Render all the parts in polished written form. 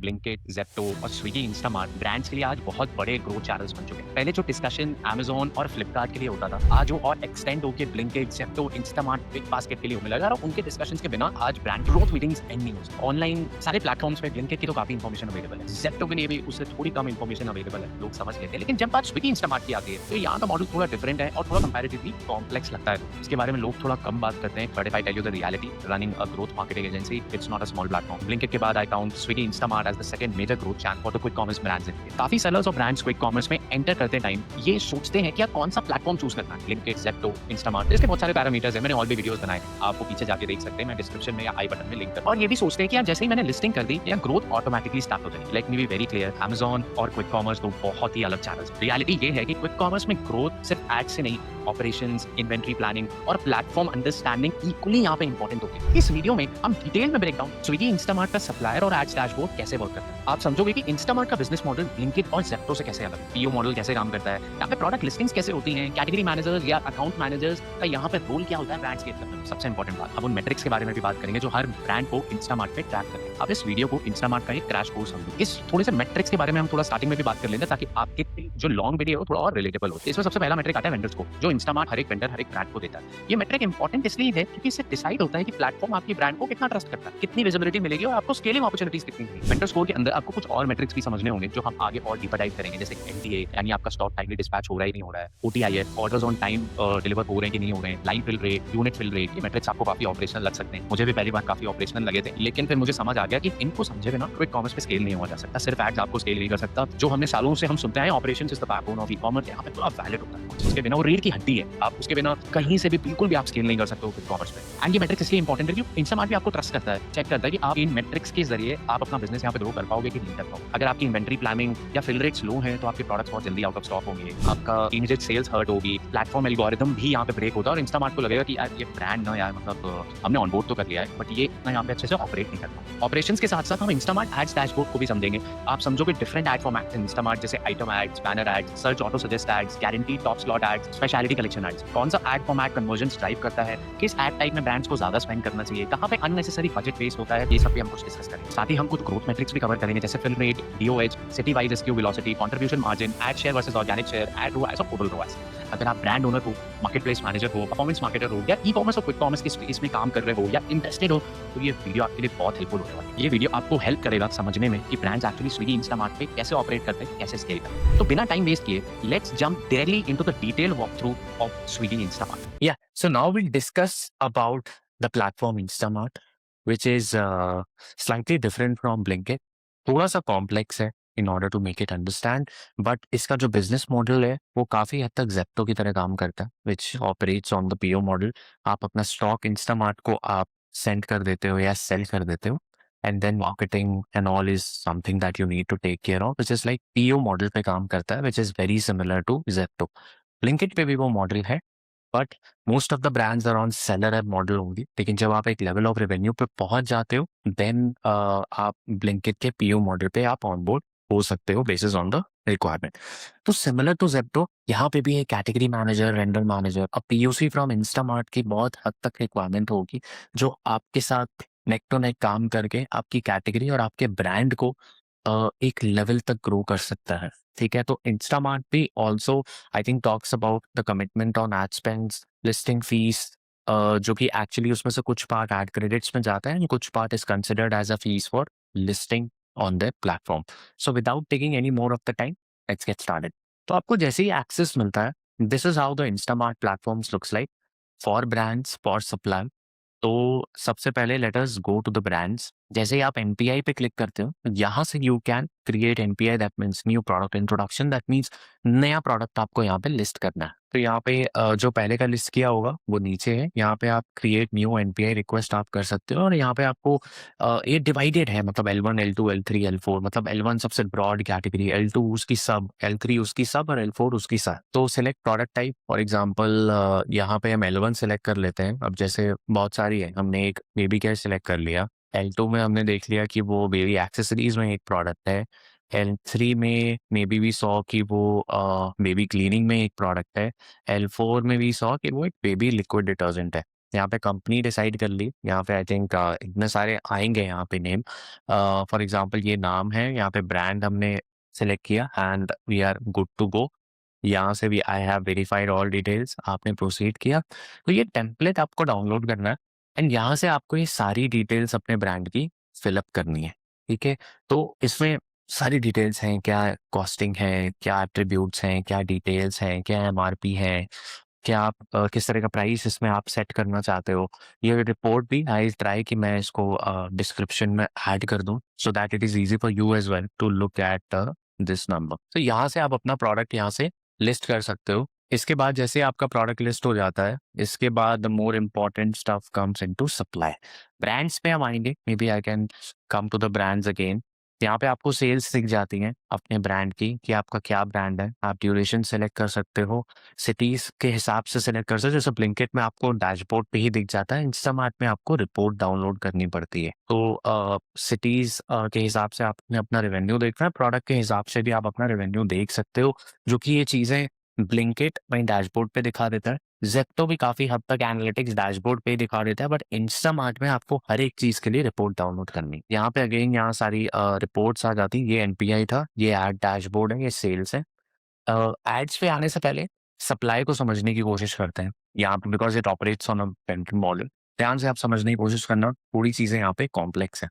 Blinkit, Zepto और Swiggy, Instamart brands के लिए आज बहुत बड़े ग्रोथ चैनल्स बन चुके हैं। पहले जो डिस्कशन अमेज़न और फ्लिपकार्ट के लिए होता था, आज वो और एक्सटेंड होके Blinkit, Zepto, Instamart, big basket के लिए होने लगा और उनके डिस्कशंस के बिना आज ब्रांड ग्रोथ मीटिंग्स एंड नहीं हो सकती। ऑनलाइन सारे प्लेटफॉर्म्स पे ब्लिंकिट की तो काफ़ी इन्फॉर्मेशन अवेलेबल है। ज़ेप्टो के लिए भी उससे थोड़ी कम इन्फॉर्मेशन अवेलेबल है, लोग समझ लेते हैं। लेकिन जब बात स्विगी, इंस्टामार्ट की आती है, तो यहाँ का मॉडल थोड़ा डिफरेंट है और थोड़ा कंपैरेटिवली कॉम्प्लेक्स लगता है। इसके बारे में लोग थोड़ा कम बात करते हैं। But if I tell you the reality, running a growth marketing agency, it's not a small platform. Blinkit के बाद I count Swiggy, Instamart as the second major growth channel for the quick commerce brands in India. काफी sellers और brands quick commerce में enter करते time ये सोचते हैं कि यार कौन सा प्लेटफॉर्म चूज करना है। ब्लिंकिट, ज़ेप्टो, इंस्टामार्ट, इसके बहुत सारे पैरामीटर्स हैं। मैंने और भी वीडियोस बनाए हैं, आपको पीछे जाके देख सकते हैं। मैं डिस्क्रिप्शन में या आई बटन में लिंक कर। और ये भी सोचते हैं कि यार जैसे ही मैंने लिस्टिंग कर दी, या ग्रोथ ऑटोमेटिकली स्टार्ट हो जाएगी। Let me be very clear, Amazon और क्विक कॉमर्स दो बहुत ही अलग चैनल्स। रियलिटी ये है कि क्विक कॉमर्स में ग्रोथ सिर्फ एड से नहीं, ऑपरेशंस, इन्वेंटरी प्लानिंग और प्लेटफॉर्म अंडरस्टैंडिंग इक्वली यहाँ पे इंपॉर्टेंट होती है। इस वीडियो में हम डिटेल में ब्रेक डाउन स्विगी, इंस्टामार्ट का सप्लायर और एड्स डैशबोर्ड कैसे वर्क करता है। आप समझोगे कि इंस्टामार्ट का बिजनेस मॉडल ब्लिंकिट और ज़ेप्टो से कैसे अलग है, पीओ मॉडल कैसे काम करता है, यहाँ पे प्रोडक्ट लिस्टिंग्स कैसे होती हैं, कैटेगरी मैनेजर्स या अकाउंट मैनेजर्स का यहाँ पे रोल क्या होता है ब्रांड्स के अंदर। सबसे इंपॉर्टेंट बात, अब उन मेट्रिक्स के बारे में भी बात करेंगे जो हर ब्रांड को इंस्टामार्ट पे ट्रैक करते हैं। अब इस वीडियो को इंस्टामार्ट का एक क्रैश कोर्स समझो। इस थोड़े से मेट्रिक्स के बारे में हम थोड़ा स्टार्टिंग में भी बात कर लेंगे ताकि आपके जो लॉन्ग वीडियो हो थोड़ा और रिलेटेबल हो। इसमें सबसे पहला मेट्रिक आता है वेंडर्स को, जो इंस्टामार्ट हर एक वेंडर हर एक ब्रांड को देता है। ये मेट्रिक इंपॉर्टेंट इसलिए है क्योंकि इससे डिसाइड होता है कि प्लेटफॉर्म आपकी ब्रांड को कितना ट्रस्ट करता है, कितनी विजिबिलिटी मिलेगी और आपको स्केलिंग अपॉर्चुनिटीज कितनी मिलेगी। वेंडर स्कोर के अंदर आपको कुछ और मेट्रिक्स भी समझने होंगे जो हम आगे और डीपर डाइव करेंगे, जैसे एनटीए यानी आपका स्टॉक टाइमली डिस्पैच हो रहा है नहीं हो रहा है, OTIF orders on time deliver हो रहे हैं कि नहीं हो रहे हैं, line fill rate, unit fill rate. ये मेट्रिक्स आपको काफी ऑपरेशनल लग सकते हैं। मुझे भी पहली बार काफी ऑपरेशनल लगे थे, लेकिन फिर मुझे समझ आ गया कि इनको समझे बिना क्विक कॉमर्स पे स्केल नहीं हुआ जा सकता। सिर्फ एड्स आपको स्केल नहीं कर सकता। जो हमने सालों से हम सुनते हैं operations is the backbone of e-commerce, यहाँ पे पूरा वैलिड होता है। उसके बिना वो रीढ़ की हड्डी है, आप उसके बिना कहीं से भी बिल्कुल भी आप स्केल नहीं कर सकते हो क्विक कॉमर्स पे। एंड ये मेट्रिक्स इसलिए इंपॉर्टेंट है क्योंकि इंस्टामार्ट भी आपको ट्रस्ट करता है, चेक करता है कि आप इन मेट्रिक्स के जरिए आप अपना बिजनेस यहाँ पे ग्रो कर पाओगे कि नहीं कर पाओगे। अगर आपकी इन्वेंटरी प्लानिंग या फिल रेट्स लो है तो आपके प्रोडक्ट्स बहुत जल्दी आउट ऑफ स्टॉक होंगे, आपका इमीडिएट सेल्स हर्ट होगी, प्लेटफॉर्म एल्गोरिदम भी यहाँ पे ब्रेक होता है और इंस्टामार्ट को लगेगा कि यार ये ब्रांड ना यार मतलब हमने ऑनबोर्ड तो कर लिया है बट ये इतना यहाँ पे अच्छे से ऑपरेट नहीं करता। ऑपरेशंस के साथ साथ हम इंस्टामार्ट एड्स डैशबोर्ड को भी समझेंगे। आप समझोगे different ad formats in Instamart, जैसे item ads, banner ads, search auto suggest ads, guarantee top slot ads, speciality collection ads. कौन सा एड फॉर्मेट कन्वर्जन ड्राइव करता है, किस एड टाइप में ब्रांड्स को ज्यादा स्पेंड करना चाहिए, कहाँ पे अननेसेसरी बजट वेस्ट होता है, ये सब भी हम कुछ डिस्कस करेंगे। साथ ही हम कुछ ग्रोथ मेट्रिक्स भी कवर करेंगे, जैसे fill rate, DOH, city wise SQ velocity, contribution margin, ad share versus organic share, ad ROAS और टोटल रोआस। अगर आप ब्रांड ओनर हो, मार्केट प्लेस मैनेजर हो, परफॉर्मेंस मार्केटर हो या ई कॉमर्स और क्विक कॉमर्स के स्पेस में काम कर रहे हो या इंटरेस्टेड हो, तो ये वीडियो आपके लिए बहुत हेल्पफुल होने वाला है। ये वीडियो आपको हेल्प करेगा समझने में कि ब्रांड्स एक्चुअली स्विगी, इंस्टामार्ट पे कैसे ऑपरेट करते हैं, कैसे स्केल करते हैं। तो बिना टाइम वेस्ट किए let's jump directly into the detail walk through of Swiggy, Instamart. Yeah, so now we'll discuss about the platform Instamart, which is slightly different from Blinkit. थोड़ा सा कॉम्प्लेक्स है in order to make it understand, but इसका जो business model है वो काफ़ी हद तक जेप्टो की तरह काम करता है, which operates on the PO model. आप अपना स्टॉक इंस्टामार्ट को आप सेंड कर देते हो या सेल कर देते हो, and then marketing and all is something that you need to take care of, which is like PO model पे काम करता है, which is very similar to Zepto. Blinkit पे भी वो मॉडल है, but most of the brands are on seller app model होंगी। लेकिन जब आप एक लेवल ऑफ रेवेन्यू पे पहुंच जाते हो, देन आप ब्लिंकिट के पीओ मॉडल पे आप ऑनबोर्ड हो सकते हो बेसिस ऑन द रिक्वायरमेंट। तो सिमिलर टू जेप्टो, यहाँ पे भी एक कैटेगरी मैनेजर, वेंडर मैनेजर, अब पीओसी फ्रॉम इंस्टामार्ट की बहुत हद तक रिक्वायरमेंट होगी, जो आपके साथ नेक टू नेक काम करके आपकी कैटेगरी और आपके ब्रांड को एक लेवल तक ग्रो कर सकता है। ठीक है, तो इंस्टामार्ट भी also I think talks about the commitment on add spends, listing fees, जो कि एक्चुअली उसमें से कुछ पार्ट एड क्रेडिट्स में जाता है एंड कुछ part is considered as a fees for listing on the platform. So without taking any more of the time, let's get started. तो आपको जैसे ही एक्सेस मिलता है, this is how the Instamart platforms looks like for brands, for supply. तो सबसे पहले let us go to the brands. जैसे ही आप एनपीआई पे क्लिक करते हो, यहाँ से you can create NPI, that means new product introduction, that means नया प्रोडक्ट आपको यहाँ पे लिस्ट करना है। तो यहाँ पे जो पहले का लिस्ट किया होगा वो नीचे है, यहाँ पे आप क्रिएट न्यू एनपीआई रिक्वेस्ट आप कर सकते हो और यहाँ पे आपको ये डिवाइडेड है, मतलब L1, L2, L3, L4, मतलब L1 सबसे ब्रॉड कैटेगरी, L2 उसकी सब, L3 उसकी सब और L4 उसकी सब। तो select product type, for example यहाँ पे हम L1 सिलेक्ट कर लेते हैं। अब जैसे बहुत सारी है, हमने एक बेबी केयर सिलेक्ट कर लिया, L2 में हमने देख लिया कि वो बेबी एक्सेसरीज में एक प्रोडक्ट है, L3 में मे बी वी सॉ कि वो बेबी क्लीनिंग में एक प्रोडक्ट है, L4 में भी सॉ कि वो एक बेबी लिक्विड डिटर्जेंट है। यहाँ पे कंपनी डिसाइड कर ली, यहाँ पे आई थिंक इतने सारे आएँगे यहाँ पे नेम। फॉर एग्ज़ाम्पल ये नाम है, यहाँ पे ब्रांड हमने सेलेक्ट किया and we are good to go. यहाँ से भी I have verified all details, आपने प्रोसीड किया। तो ये टेम्पलेट आपको डाउनलोड करना है एंड यहाँ से आपको ये सारी डिटेल्स अपने ब्रांड की फिल अप करनी है, ठीक है? तो इसमें सारी डिटेल्स हैं, क्या कॉस्टिंग है, क्या एट्रिब्यूट्स हैं, क्या डिटेल्स हैं, क्या एमआरपी है, क्या आप किस तरह का प्राइस इसमें आप सेट करना चाहते हो। ये रिपोर्ट भी आई ट्राई कि मैं इसको डिस्क्रिप्शन में ऐड कर दूँ so that it is easy for you as well to look at this number. तो यहाँ से आप अपना प्रोडक्ट यहाँ से लिस्ट कर सकते हो। इसके बाद जैसे आपका प्रोडक्ट लिस्ट हो जाता है, इसके बाद the more important stuff comes into supply. Brands पे हम आएँगे, maybe I can come to the brands again. यहाँ पे आपको सेल्स दिख जाती हैं अपने ब्रांड की कि आपका क्या ब्रांड है। आप ड्यूरेशन सेलेक्ट कर सकते हो, सिटीज़ के हिसाब से सेलेक्ट कर सकते हो। जैसे ब्लिंकिट में आपको डैशबोर्ड पे ही दिख जाता है, इंस्टामार्ट में आपको रिपोर्ट डाउनलोड करनी पड़ती है। तो सिटीज़ के हिसाब से आपने अपना रेवेन्यू देखना है, प्रोडक्ट के हिसाब से भी आप अपना रेवेन्यू देख सकते हो, जो कि ये चीज़ें ब्लिंकिट वहीं डैशबोर्ड पे दिखा देता है। ज़ेप्टो भी काफ़ी हद तक एनालिटिक्स डैशबोर्ड पे ही दिखा देता है, बट इंस्टामार्ट में आपको हर एक चीज़ के लिए रिपोर्ट डाउनलोड करनी है। यहाँ पे अगेन यहाँ सारी रिपोर्ट्स आ जाती हैं। ये एनपीआई था, ये एड डैशबोर्ड है, ये सेल्स है। एड्स पे आने से पहले सप्लाई को समझने की कोशिश करते हैं। यहाँ पे because it operates on a payment model. ध्यान से आप समझने की कोशिश करना, थोड़ी चीज़ें यहाँ पे कॉम्प्लेक्स हैं।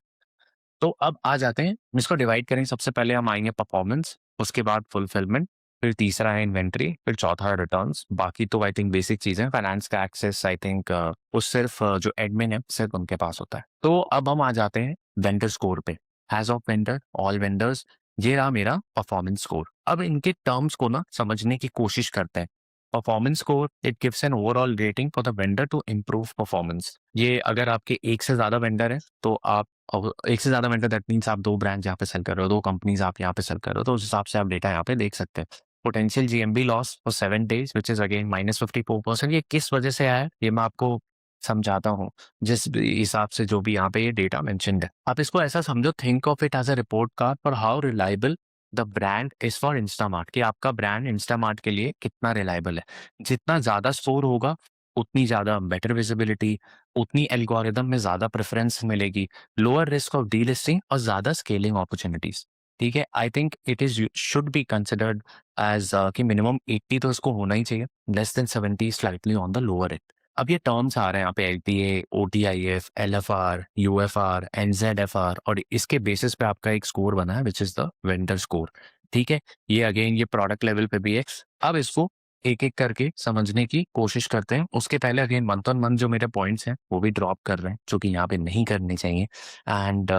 तो अब आ जाते हैं, इसको डिवाइड करें। सबसे पहले हम आएँगे परफॉर्मेंस, उसके बाद फुलफिलमेंट, फिर तीसरा है इन्वेंटरी, फिर चौथा है रिटर्न्स। बाकी तो आई थिंक बेसिक चीज़ें हैं। फाइनेंस का एक्सेस आई थिंक वो सिर्फ़ जो एडमिन है, सिर्फ़ उनके पास होता है। तो अब हम आ जाते हैं वेंडर स्कोर पे। As of vendor, all vendors, ये रहा मेरा परफॉर्मेंस स्कोर। अब इनके टर्म्स को ना समझने की कोशिश करते हैं। Performance score it gives an overall rating for the vendor to improve performance. ये अगर आपके एक से ज़्यादा वेंडर हैं, तो आप अब एक से ज़्यादा वेंडर दैट मीन्स आप 2 ब्रांड्स यहाँ पे सेल कर रहे हो, 2 कंपनीज़ आप यहाँ पे सेल कर रहे हो, तो उस हिसाब से आप डेटा यहाँ पे देख सकते हैं। Potential GMV loss for 7 days which is again -54%। ये किस वजह से आया है, ये मैं आपको समझाता हूँ, जिस भी हिसाब से जो भी यहाँ पे ये डेटा मेंशन्ड है। आप इसको ऐसा समझो, think of it as a report card for how reliable the brand is for Instamart, कि आपका ब्रांड इंस्टामार्ट के लिए कितना रिलायबल है। जितना ज़्यादा स्कोर होगा, उतनी ज़्यादा बेटर विजिबिलिटी, उतनी एल्गोरिदम में ज़्यादा प्रेफ़रेंस मिलेगी, लोअर रिस्क ऑफ डीलिस्टिंग और ज़्यादा स्केलिंग अपॉर्च्युनिटीज़। ठीक है? I think it is should be considered as कि मिनिमम 80 तो इसको होना ही चाहिए, less than 70 slightly on the lower and. अब ये टर्म्स आ रहे हैं यहाँ पे एलटीए, ओटीआईएफ, एलएफआर, यूएफआर, एनजेडएफआर, और इसके बेसिस पे आपका एक स्कोर बना है which is the vendor score. ठीक है? ये अगेन ये प्रोडक्ट लेवल पे भी है। अब इसको एक-एक करके समझने की कोशिश करते हैं। उसके पहले अगेन मंथ ऑन मंथ जो मेरे पॉइंट्स हैं, वो भी ड्रॉप कर रहे हैं, जो कि यहाँ पे नहीं करने चाहिए। And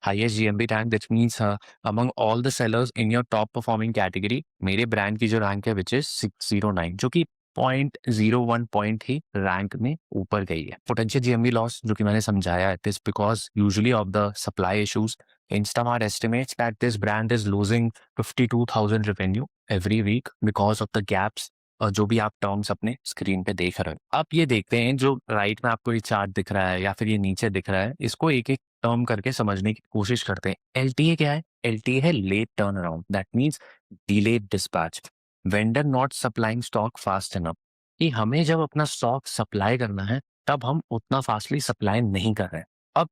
highest GMV rank that means among all the sellers in your top performing category, मेरे ब्रांड की जो रैंक है व्हिच इज़ 609, जो कि 0.01 पॉइंट ही रैंक में ऊपर गई है। पोटेंशियल जीएमवी लॉस जो कि मैंने समझाया, it is because usually of the supply issues. Instamart estimates that this brand is losing 52,000 revenue every week because of the gaps, जो भी आप टर्म्स अपने स्क्रीन पे देख रहे हो। अब ये देखते हैं, जो राइट में आपको ये चार्ट दिख रहा है या फिर ये नीचे दिख रहा है, इसको एक-एक टर्म करके समझने की कोशिश करते हैं। एलटीए क्या है? एलटीए है late turnaround, that means delayed dispatch, vendor not supplying stock fast enough, कि हमें जब अपना स्टॉक सप्लाई करना है, तब हम उतना फास्टली सप्लाई नहीं कर रहे हैं। अब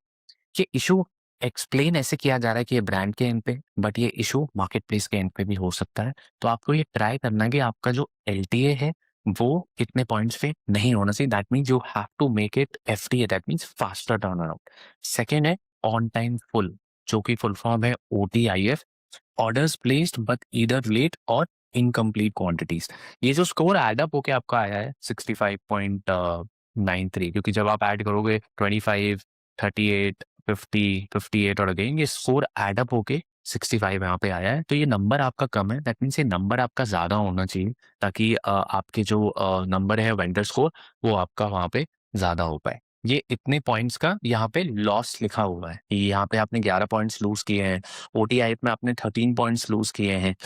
ये इशू एक्सप्लेन ऐसे किया जा रहा है कि ये ब्रांड के एंड पे, बट ये इशू मार्केट प्लेस के एंड पे भी हो सकता है। तो आपको ये ट्राई करना है कि आपका जो एलटीए है, वो कितने पॉइंट्स पे नहीं होना चाहिए। That means you have to make it FTA, that means faster turn around. Second है ऑन टाइम फुल, जो कि फुल फॉर्म है OTIF, orders placed but either late or incomplete quantities. ये जो स्कोर एड अप होके आपका आया है 65.93, क्योंकि जब आप ऐड करोगे 25, 38, 50, 58 और अगेन ये स्कोर एड अप होके 65 यहाँ पे आया है। तो ये नंबर आपका कम है, दैट मीन्स ये नंबर आपका ज़्यादा होना चाहिए, ताकि आपके जो नंबर है वेंडर स्कोर, वो आपका वहाँ पे ज़्यादा हो पाए। ये इतने पॉइंट्स का यहाँ पे लॉस लिखा हुआ है। यहाँ पे आपने 11 पॉइंट्स लूज़ किए हैं, ओटीआईएफ में आपने 13 पॉइंट्स लूज़ किए हैं,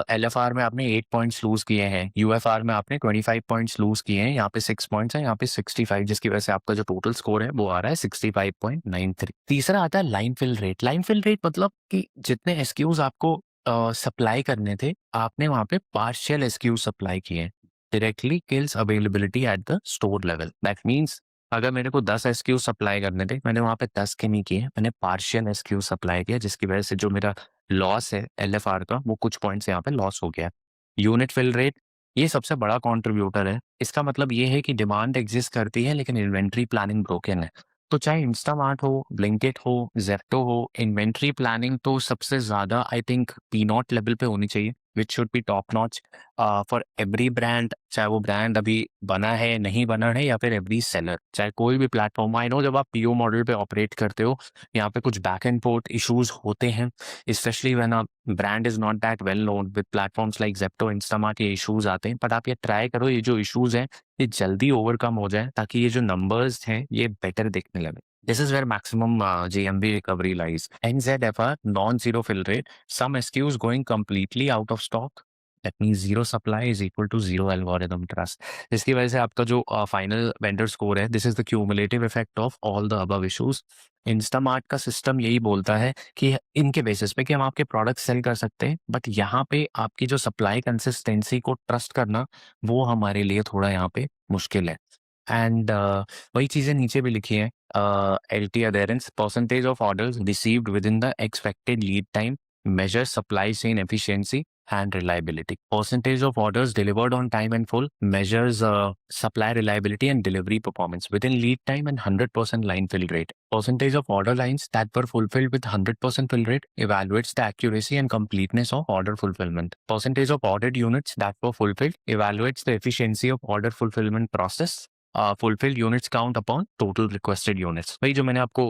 एलएफआर में आपने 8 पॉइंट्स लूज़ किए हैं, यूएफआर में आपने 25 पॉइंट्स लूज़ किए हैं, यहाँ पे 6 पॉइंट्स हैं, यहाँ पे 65, जिसकी वजह से आपका जो टोटल स्कोर है वो आ रहा है 65.93। तीसरा आता है line fill rate. Line fill rate मतलब कि जितने एसक्यूज आपको सप्लाई करने थे, आपने वहाँ पे पार्शियल एसक्यूज सप्लाई किए हैं। Directly kills availability at the store level, that means अगर मेरे को 10 एसक्यू सप्लाई करने थे, मैंने वहाँ पे 10 के नहीं किए, मैंने पार्शियल एसक्यू सप्लाई किया, जिसकी वजह से जो मेरा लॉस है एलएफआर का, वो कुछ पॉइंट्स यहाँ पे लॉस हो गया। यूनिट फिल रेट, ये सबसे बड़ा कंट्रीब्यूटर है। इसका मतलब ये है कि डिमांड एग्जिस्ट करती है लेकिन इन्वेंट्री प्लानिंग ब्रोकन है। तो चाहे इंस्टामार्ट हो, ब्लिंकिट हो, ज़ेप्टो हो, इन्वेंट्री प्लानिंग तो सबसे ज़्यादा आई थिंक पी-नॉट लेवल पे होनी चाहिए, which should be top notch for every brand, चाहे वो ब्रांड अभी बना है, नहीं बना है, या फिर एवरी सेलर, चाहे कोई भी प्लेटफॉर्म। आई नो जब आप पीओ मॉडल पे ऑपरेट करते हो, यहाँ पे कुछ बैक एंड पोर्ट इश्यूज होते हैं, specially when a brand is not that well known with platforms like Zepto, Instamart, ये इश्यूज आते हैं। बट आप ये ट्राई करो, ये जो इश्यूज हैं ये जल्दी ओवरकम हो जाए, ताकि ये जो नंबर्स हैं ये बेटर दिखने लगे। This is where maximum GMV recovery lies. NZFR, non-zero fill rate, some SKUs going completely out of stock. That means zero supply is equal to zero algorithm trust. जिसकी वजह से आपका जो फाइनल वेंडर स्कोर है, this is the cumulative effect of all the above issues. Instamart का system यही बोलता है कि इनके बेसिस पे कि हम आपके प्रोडक्ट सेल कर सकते हैं, बट यहाँ पे आपकी जो सप्लाई कंसिस्टेंसी को ट्रस्ट करना, वो हमारे लिए थोड़ा यहाँ पे मुश्किल है। एंड वही चीज़ें नीचे भी लिखी हैं, LT adherence, percentage of orders received within the expected lead time, measures supply chain efficiency and reliability. Percentage of orders delivered on time and full, measures supply reliability and delivery performance within lead time and 100% line fill rate. Percentage of order lines that were fulfilled with 100% fill rate evaluates the accuracy and completeness of order fulfillment. Percentage of ordered units that were fulfilled evaluates the efficiency of order fulfillment process. Fulfilled units count upon total requested units. वही जो मैंने आपको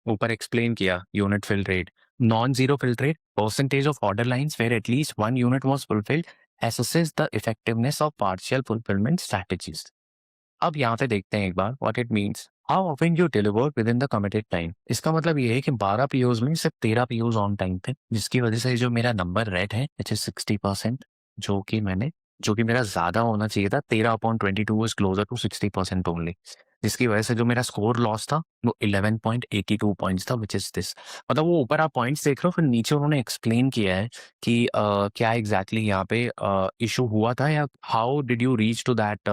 ऊपर explain किया, unit fill rate, non zero fill rate, percentage of order lines where at least one unit was fulfilled, assesses the effectiveness of partial fulfillment strategies. अब यहाँ पे देखते हैं एक बार what it means, how often you deliver within the committed time. इसका मतलब ये है कि 12 पीओज में सिर्फ 13 पीओज ऑन टाइम थे, जिसकी वजह से जो मेरा नंबर रेट है इट इज 60%, जो कि मेरा ज्यादा होना चाहिए था। 13/22 इज क्लोजर टू 60% ओनली, जिसकी वजह से जो मेरा स्कोर लॉस था वो 11.82 पॉइंट्स था, विच इज दिस। मतलब वो ऊपर आप पॉइंट्स देख रहे हो, फिर नीचे उन्होंने एक्सप्लेन किया है कि क्या एग्जैक्टली यहाँ पे इशू हुआ था, या how did you reach to that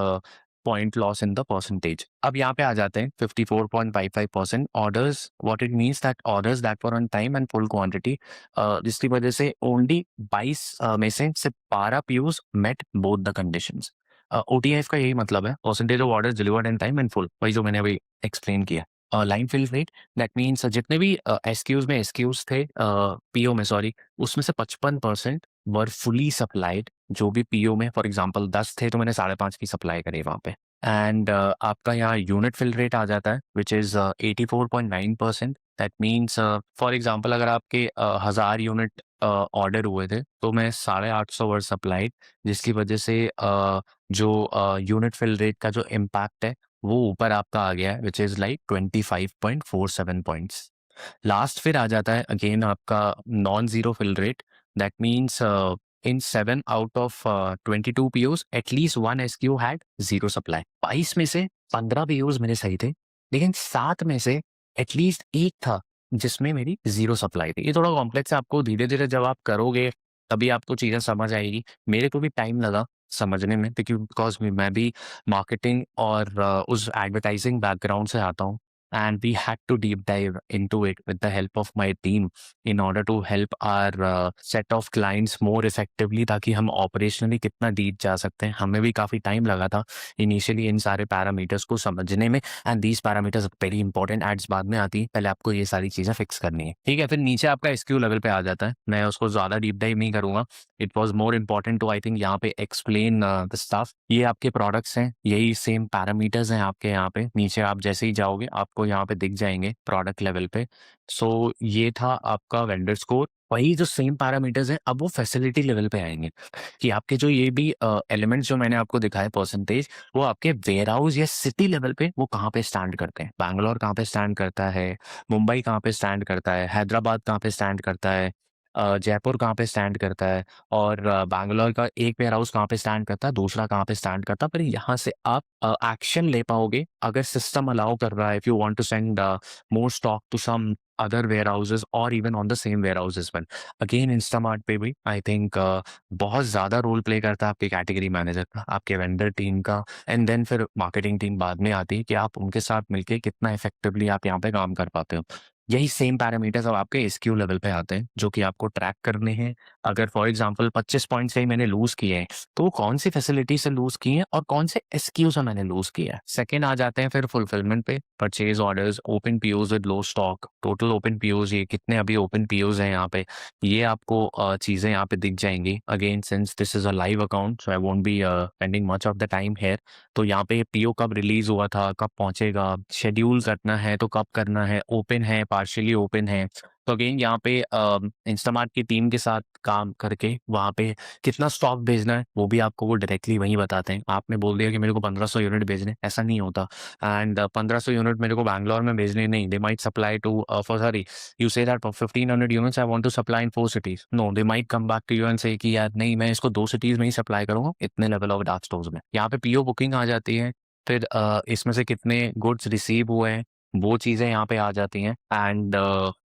point loss in the percentage. अब यहाँ पे आ जाते हैं 54.55% orders, what it means that orders that were on time and full quantity, जिसकी वजह से ओनली 22 में से सिर्फ 12 PUs met both the conditions. OTIF का यही मतलब है, percentage of orders delivered in time and full, वही जो मैंने अभी एक्सप्लेन किया। Line fill rate, that means जितने भी एसक्यूज थे, पीओ में सॉरी, उसमें से 55% वर फुली सप्लाइड। जो भी पीओ में फॉर एग्जांपल 10 थे तो मैंने 5.5 की सप्लाई करी वहाँ पे। एंड आपका यहाँ यूनिट फिल रेट आ जाता है which is 84.9%। That means for example अगर आपके 1000 यूनिट ऑर्डर हुए थे तो मैं 850 वर सप्लाइड, जिसकी वजह से जो यूनिट फिल रेट का जो इम्पैक्ट है वो ऊपर आपका आ गया है, which is like 25.47 points. Last फिर आ जाता है अगेन आपका non zero fill rate, that means in 7 out of 22 POs at least one SQ had zero supply. 22 में से 15 पीओज मेरे सही थे, लेकिन 7 में से एटलीस्ट एक था जिसमें मेरी जीरो सप्लाई थी। ये थोड़ा कॉम्प्लेक्स है, आपको धीरे धीरे जब आप करोगे तभी आपको चीज़ें समझ आएगी। मेरे को भी टाइम लगा समझने में, क्योंकि बिकॉज मैं भी मार्केटिंग और उस एडवर्टाइजिंग बैकग्राउंड से आता हूँ, and we had to deep dive into it with the help of my team in order to help our set of clients more effectively, ताकि हम operationally कितना डीप जा सकते हैं। हमें भी काफ़ी टाइम लगा था इनिशियली इन सारे पैरामीटर्स को समझने में, and these parameters very important. Ads बाद में आती है, पहले आपको ये सारी चीज़ें फिक्स करनी है, ठीक है। फिर नीचे आपका एसक्यू लेवल पे आ जाता है, मैं उसको ज़्यादा डीप डाइव नहीं करूँगा। It was more important to I think यहाँ पे एक्सप्लेन द स्टफ। ये आपके प्रोडक्ट्स हैं, यही सेम पैरामीटर्स हैं आपके यहाँ पे। नीचे आप जैसे ही जाओगे आपको यहाँ पे दिख जाएंगे प्रोडक्ट लेवल पे। सो ये था आपका वेंडर स्कोर। वही जो सेम पैरामीटर्स हैं अब वो फैसिलिटी लेवल पे आएंगे, कि आपके जो ये भी एलिमेंट्स जो मैंने आपको दिखाए परसेंटेज, वो आपके वेयर हाउस या सिटी लेवल पे वो कहाँ पे स्टैंड करते हैं। बैंगलोर कहाँ पे स्टैंड करता है, मुंबई कहाँ पे स्टैंड करता है, हैदराबाद कहाँ पे स्टैंड करता है, जयपुर कहाँ पे स्टैंड करता है और बैंगलोर का एक वेयर हाउस कहाँ पे स्टैंड करता है, दूसरा कहाँ पे स्टैंड करता है। पर यहाँ से आप एक्शन ले पाओगे अगर सिस्टम अलाउ कर रहा है, if you want to send more stock to some other warehouses or even on the same warehouse as well. Again Instamart पे भी आई थिंक बहुत ज़्यादा रोल प्ले करता है आपके कैटेगरी मैनेजर का, आपके वेंडर टीम का, एंड देन फिर मार्केटिंग टीम बाद में आती है कि आप उनके साथ मिलके कितना इफेक्टिवली आप यहाँ पे काम कर पाते हो। यही सेम पैरामीटर्स अब आपके एसक्यू लेवल पे आते हैं जो कि आपको ट्रैक करने हैं। अगर फॉर एग्जांपल 25 पॉइंट से ही मैंने लूज किए हैं, तो कौन सी फैसिलिटी से लूज किए हैं और कौन से एसक्यू से मैंने लूज किया है। सेकंड आ जाते हैं फिर फुलफिलमेंट पे, purchase orders, open POs with low stock, total open POs, ये कितने अभी ओपन पीओज हैं यहाँ पे, ये आपको चीज़ें यहाँ पे दिख जाएंगी। Again since this is a live account so I won't be spending much of the time here. तो यहाँ पे पीओ कब रिलीज हुआ था, कब पहुंचेगा, शेड्यूल करना है तो कब करना है, ओपन है, पार्शियली ओपन है। तो अगेन यहाँ पे इंस्टामार्ट की टीम के साथ काम करके वहाँ पे कितना स्टॉक भेजना है वो भी आपको वो डायरेक्टली वहीं बताते हैं। आपने बोल दिया कि मेरे को 1500 यूनिट भेजने, ऐसा नहीं होता। एंड 1500 यूनिट मेरे को बैंगलोर में भेजने नहीं, they might supply to for sorry you say that 1500 units I want to supply in 4 cities, no they might come back to you and say कि यार नहीं, मैं इसको 2 सिटीज में ही सप्लाई करूंगा इतने लेवल ऑफ डार्क स्टोर्स में। यहाँ पे पीओ बुकिंग आ जाती है, फिर इसमें से कितने गुड्स रिसीव हुए हैं वो चीज़ें यहाँ पे आ जाती हैं। एंड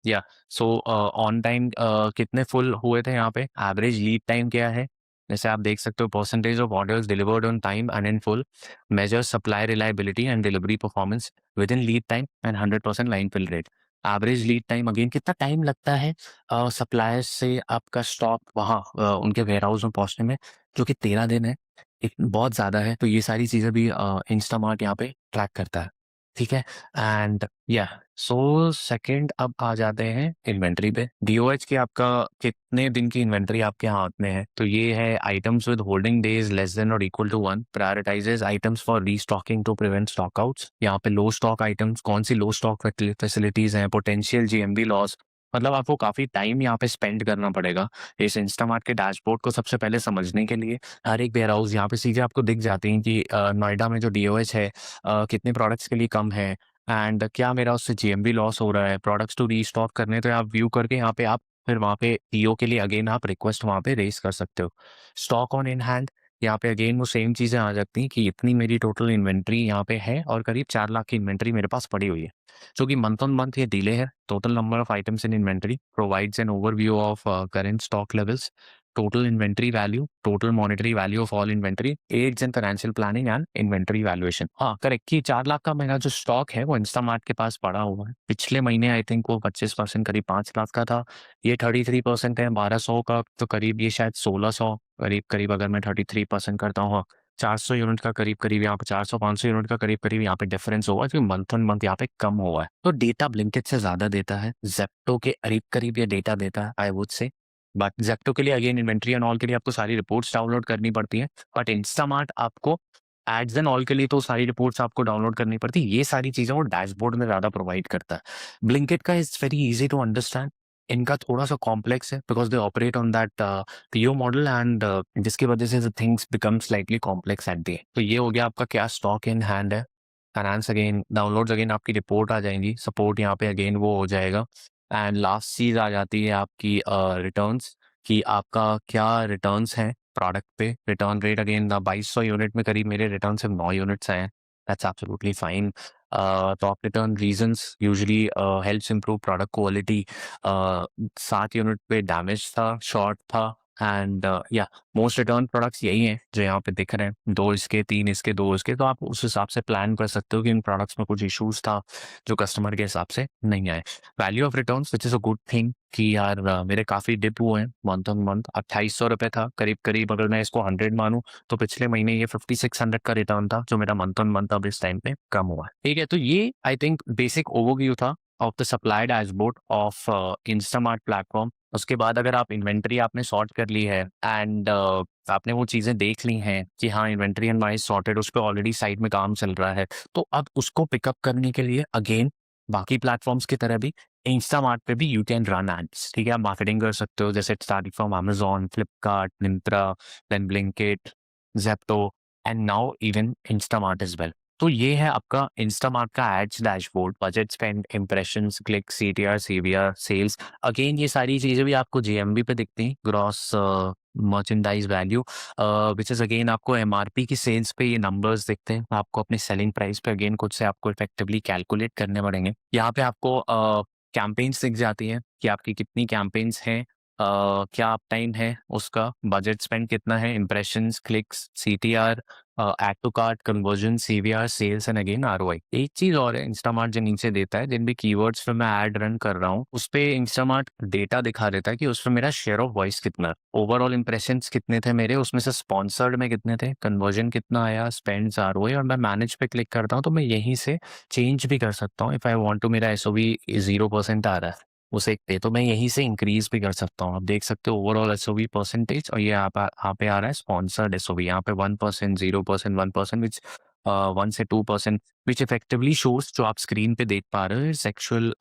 या सो ऑन टाइम कितने फुल हुए थे, यहाँ पे एवरेज लीड टाइम क्या है, जैसे आप देख सकते हो percentage of orders delivered on time and in full, major supply reliability and delivery performance within lead time and 100% line fill rate. Average lead time again कितना टाइम लगता है सप्लायर से आपका स्टॉक वहाँ उनके वेयर हाउस में पहुँचने में, जो कि 13 दिन है, एक बहुत ज़्यादा है। तो ये सारी चीज़ें भी इंस्टामार्ट यहाँ पे ट्रैक करता है, ठीक है। एंड या सो सेकंड अब आ जाते हैं इन्वेंट्री पे, डीओएच की आपका कितने दिन की इन्वेंट्री आपके हाथ में है। तो ये है items with holding days less than or equal to 1, prioritises items for restocking to prevent stockouts. यहाँ पे लो स्टॉक आइटम्स, कौन सी लो स्टॉक फैसिलिटीज हैं, पोटेंशियल जीएमवी लॉस, मतलब आपको काफ़ी टाइम यहाँ पे स्पेंड करना पड़ेगा इस इंस्टामार्ट के डैशबोर्ड को सबसे पहले समझने के लिए। हर एक वेयर हाउस यहाँ पे सीधे आपको दिख जाती हैं कि नोएडा में जो डीओएच है कितने प्रोडक्ट्स के लिए कम है एंड क्या मेरा उससे जीएमवी लॉस हो रहा है, प्रोडक्ट्स टू रीस्टॉक करने तो आप व्यू करके यहाँ पे आप फिर वहाँ पे पीओ के लिए अगेन आप रिक्वेस्ट वहाँ पे रेज कर सकते हो। स्टॉक ऑन इन हैंड, यहाँ पे अगेन वो सेम चीज़ें आ जाती हैं कि इतनी मेरी टोटल इन्वेंट्री यहाँ पे है और करीब 4 लाख की इन्वेंट्री मेरे पास पड़ी हुई है, जो कि मंथ ऑन मंथ ये डिले है। Total number of items in inventory provides an overview of current stock levels, total inventory value, total monetary value of all inventory, aids in financial planning and inventory valuation। हाँ correct कि 4 लाख का मेरा जो stock है वो Instamart के पास पड़ा हुआ है। पिछले महीने आई थिंक वो 25% करीब 5 लाख का था, ये 33% है 1200 का, तो करीब ये शायद 1600 करीब करीब, अगर मैं 33% करता हूँ 400 यूनिट का करीब करीब यहाँ पे 400-500 यूनिट का करीब करीब यहाँ पे डिफरेंस होगा क्योंकि मंथ ऑन मंथ यहाँ पे कम हुआ है। तो डेटा ब्लिंकिट से ज्यादा देता है, जेप्टो के करीब करीब ये डेटा देता है आई वुड से। बट जेप्टो के लिए अगेन इन्वेंट्री एंड ऑल के लिए आपको सारी रिपोर्ट्स डाउनलोड करनी पड़ती हैं, बट इंस्टामार्ट आपको एड्स एंड ऑल के लिए तो सारी रिपोर्ट्स आपको डाउनलोड करनी पड़ती है। ये सारी चीजें वो डैशबोर्ड में ज्यादा प्रोवाइड करता है। ब्लिंकिट का is very easy to understand, इनका थोड़ा सा कॉम्प्लेक्स है because they operate on that PO model and जिसकी वजह से things become slightly complex at the. तो ये हो गया आपका क्या स्टॉक इन हैंड है, फाइनेंस अगेन, डाउनलोड्स अगेन, आपकी रिपोर्ट आ जाएंगी, सपोर्ट यहाँ पे अगेन वो हो जाएगा। एंड लास्ट चीज आ जाती है आपकी रिटर्न्स, कि आपका क्या रिटर्न्स हैं प्रोडक्ट पे। रिटर्न रेट अगेन 2200 यूनिट में करीब मेरे रिटर्न सिर्फ 9 यूनिट्स हैं, that's absolutely fine. Top return reasons usually helps improve product quality, 7 unit पे डैमेज था, शॉर्ट था, एंड या मोस्ट रिटर्न प्रोडक्ट्स यही हैं जो यहाँ पे दिख रहे हैं, 2 इसके 3 इसके 2 इसके। तो आप उस हिसाब से प्लान कर सकते हो कि इन प्रोडक्ट्स में कुछ इश्यूज था जो कस्टमर के हिसाब से नहीं आए। Value of returns which is a good thing कि यार मेरे काफ़ी डिप हुए हैं मंथ ऑन मंथ। 2800 रुपये था करीब करीब, अगर मैं इसको 100 मानूं तो पिछले महीने ये 5600 का रिटर्न था जो मेरा मंथ ऑन मंथ अब इस टाइम पे कम हुआ है, ठीक है। तो ये आई थिंक बेसिक ओवरव्यू था of the supply dashboard of Instamart platform. उसके बाद अगर आप इन्वेंट्री आपने सॉर्ट कर ली है एंड आपने वो चीज़ें देख ली हैं कि हाँ इन्वेंट्री एंड वाइज सॉर्टेड, उस पर ऑलरेडी साइड में काम चल रहा है, तो अब उसको पिकअप करने के लिए अगेन बाकी प्लेटफॉर्म्स की तरह भी इंस्टामार्ट पे भी यू कैन रन एड्स, ठीक है। आप मार्केटिंग कर सकते हो जैसे starting from Amazon, Flipkart, Myntra, then Blinkit, Zepto and now even Instamart is well. तो ये है आपका इंस्टामार्ट का ads dashboard, budget, spend, impressions, click, CTR, CVR, sales. अगेन ये सारी चीज़ें भी आपको जीएमवी पे दिखती हैं, gross merchandise value, which is again आपको एमआरपी की सेल्स पे ये नंबर्स दिखते हैं। आपको अपनी सेलिंग प्राइस पे अगेन खुद से आपको इफेक्टिवली कैलकुलेट करने पड़ेंगे। यहाँ पे आपको कैंपेन्स दिख जाती हैं कि आपकी कितनी कैंपेन्स हैं, क्या अप टाइम है उसका, बजट स्पेंड कितना है, impressions, clicks, CTR, add to cart, conversion, CVR, sales and again ROI. एक चीज और है इंस्टामार्ट जो नीचे देता है, जिन भी कीवर्ड्स पे मैं ऐड रन कर रहा हूँ उस पे इंस्टामार्ट डेटा दिखा देता है कि उस पे मेरा शेयर ऑफ वॉइस कितना है, ओवरऑल इंप्रेशंस कितने थे मेरे, उसमें से स्पॉन्सर्ड में कितने थे, कन्वर्जन कितना आया, स्पेंड्स, आरओआई। और मैं मैनेज पे क्लिक करता हूँ तो मैं यहीं से चेंज भी कर सकता हूँ। इफ आई वांट टू, मेरा एसओवी 0% आ रहा है उसे पे, तो मैं यहीं से इंक्रीज भी कर सकता हूँ। आप देख सकते हो ओवरऑल एसओवी परसेंटेज, और ये यहाँ पे आ रहा है स्पॉन्सर्ड एसओवी, यहाँ पे 1%, 0%, 1%, विच 1 से 2%, विच इफेक्टिवली शोज, जो आप स्क्रीन पे देख पा रहे हो, सेक्सुअल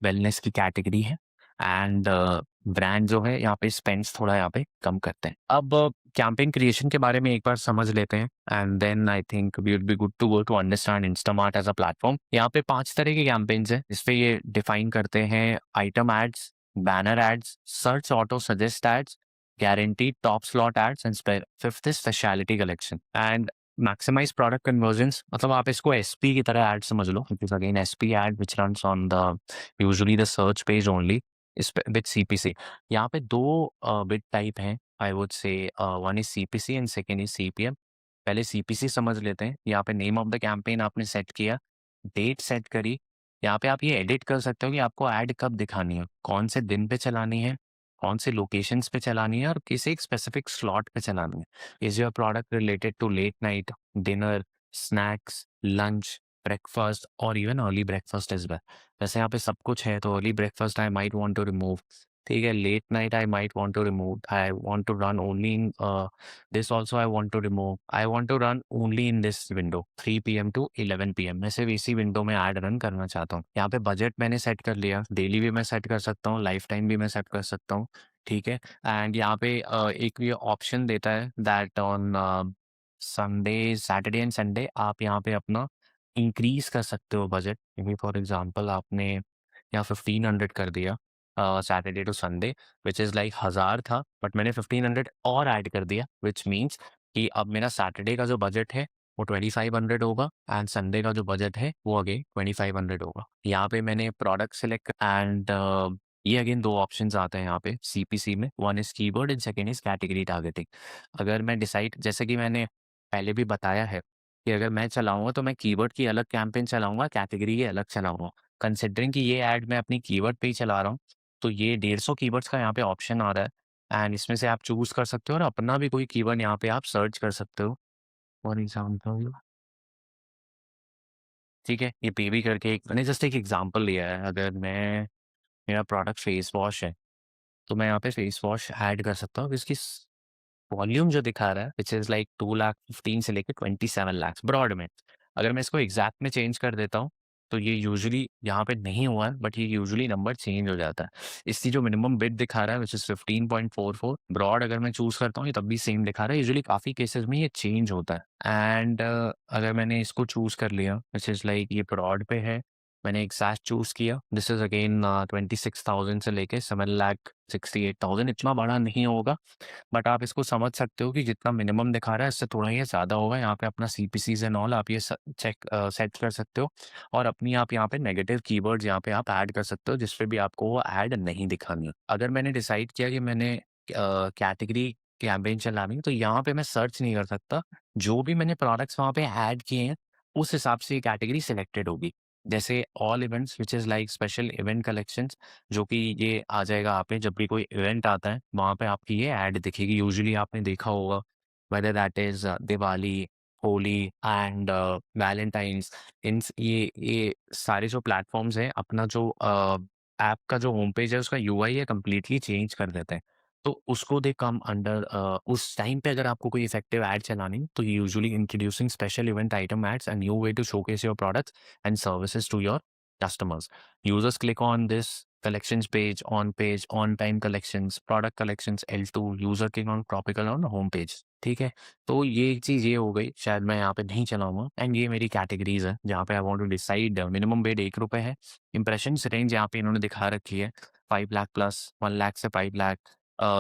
वेलनेस की कैटेगरी है। एंड ब्रांड जो है यहाँ पे स्पेंड्स थोड़ा यहाँ पे कम करते हैं। अब कैंपेन क्रिएशन के बारे में एक बार समझ लेते हैं, and then I think we will be good to go to understand Instamart as a platform. यहाँ पे 5 तरह के कैंपेन्स हैं जिसपे ये डिफाइन करते हैं: item ads, banner ads, search auto suggest ads, guaranteed top slot ads, and fifth is specialty collection and maximize product conversions। मतलब आप इसको एसपी की तरह एड समझ लो, it is again SP ad which runs on the usually the search page only with CPC. यहाँ पे दो बिट टाइप हैं, I would say one is CPC and second is CPM. पहले सीपीसी समझ लेते हैं। यहाँ पे नेम ऑफ द कैंपेन आपने सेट किया, डेट सेट करी। यहाँ पे आप ये एडिट कर सकते हो कि आपको ऐड कब दिखानी है, कौन से दिन पे चलानी है, कौन से लोकेशंस पे चलानी है, और किसी एक स्पेसिफिक स्लॉट पे चलानी है। Is your product related to late night, dinner, snacks, lunch, breakfast or even early breakfast as well. वैसे यहाँ पे सब कुछ है, तो early breakfast I might want to remove, ठीक है। Late night I might want to remove, I want to run only in this also, I want to remove, I want to run only in this window 3 PM to 11 PM। मैं सिर्फ इसी window में ad run करना चाहता हूँ। यहाँ पे budget मैंने सेट कर लिया, डेली भी मैं सेट कर सकता हूँ, लाइफ टाइम भी मैं सेट कर सकता हूँ, ठीक है। एंड यहाँ पे एक ये ऑप्शन देता है that on Sunday, Saturday and Sunday आप यहाँ पे अपना इंक्रीज कर सकते हो बजट। फॉर एग्जांपल आपने यहाँ 1500 कर दिया Saturday to Sunday, which is like 1000 था, बट मैंने 1500 और ऐड कर दिया, विच मीन्स कि अब मेरा सैटरडे का जो बजट है वो 2500 होगा, एंड संडे का जो बजट है वो अगेन 2500 होगा। यहाँ पे मैंने प्रोडक्ट सेलेक्ट एंड ये अगेन दो ऑप्शंस आते हैं यहाँ पे सीपीसी में, one is keyword and second is category targeting. अगर मैं डिसाइड, जैसे कि मैंने पहले भी बताया है कि अगर मैं चलाऊंगा तो मैं कीवर्ड की अलग कैंपेन चलाऊंगा, कैटेगरी की अलग चलाऊंगा। कंसिडरिंग कि ये ऐड मैं अपनी कीवर्ड पे ही चला रहा हूँ, तो ये 150 कीवर्ड्स का यहाँ पे ऑप्शन आ रहा है, एंड इसमें से आप चूज कर सकते हो और अपना भी कोई कीवर्ड यहाँ पे आप सर्च कर सकते हो। फॉर एग्जाम्पल, ठीक है, ये पे भी करके एक मैंने जस्ट एक एग्जांपल लिया है। अगर मैं, मेरा प्रोडक्ट फेस वॉश है, तो मैं यहाँ पे फेस वॉश ऐड कर सकता हूँ। इसकी वॉल्यूम जो दिखा रहा है विच इज़ लाइक 2,15,000 से लेकर 27 लाख ब्रॉड में। अगर मैं इसको एग्जैक्ट में चेंज कर देता हूँ तो ये यूजुअली यहाँ पे नहीं हुआ है, बट ये यूजुअली नंबर चेंज हो जाता है। इसकी जो मिनिमम बिड दिखा रहा है विच इज़ 15.44, ब्रॉड अगर मैं चूज़ करता हूँ ये तब भी सेम दिखा रहा है। यूजुअली काफ़ी केसेस में ये चेंज होता है। एंड अगर मैंने इसको चूज़ कर लिया विच इज़ लाइक ये ब्रॉड पे है, मैंने एग्जैक्ट चूज़ किया, दिस इज़ अगेन 26,000 से लेके 7,68,000। इतना बड़ा नहीं होगा, बट आप इसको समझ सकते हो कि जितना मिनिमम दिखा रहा है इससे थोड़ा ये ज़्यादा होगा। यहाँ पे अपना सीपीसीज एंड ऑल आप ये चेक सेट कर सकते हो, और अपनी आप यहाँ पे नेगेटिव कीवर्ड्स यहाँ पे आप ऐड कर सकते हो जिस पे भी आपको वो ऐड नहीं दिखानी है। अगर मैंने डिसाइड किया कि मैंने कैटेगरी कैंपेन चलानी है, तो यहाँ पे मैं सर्च नहीं कर सकता। जो भी मैंने प्रोडक्ट्स वहाँ पे ऐड किए हैं उस हिसाब से ये कैटेगरी सिलेक्टेड होगी। जैसे all events which is like special event collections, जो कि ये आ जाएगा आप पे जब भी कोई इवेंट आता है, वहाँ पे आपकी ये ऐड दिखेगी। यूजुअली आपने देखा होगा, whether that is Diwali, Holi and valentines, इन ये सारे जो प्लेटफॉर्म्स हैं, अपना जो ऐप का जो होम पेज है उसका यूआई है कंप्लीटली चेंज कर देते हैं। तो उसको दे कम अंडर उस टाइम पे अगर आपको कोई इफेक्टिव ऐड चलानी है, तो usually introducing special event item ads, a new way to showcase your products and services to your customers. Users click on this collections page, on time collections, product collections, L2, user king on topical on home page, ठीक है? तो ये एक चीज़ ये हो गई, शायद मैं यहाँ पे नहीं चलाऊँगा एंड ये मेरी कैटेगरीज़ है, जहाँ पे I want to decide minimum bid ₹1 है, इम्प्रेशंस रेंज यहाँ पे इन्होंने दिखा रखी है, 5 लाख प्लस, 1 लाख से 5 लाख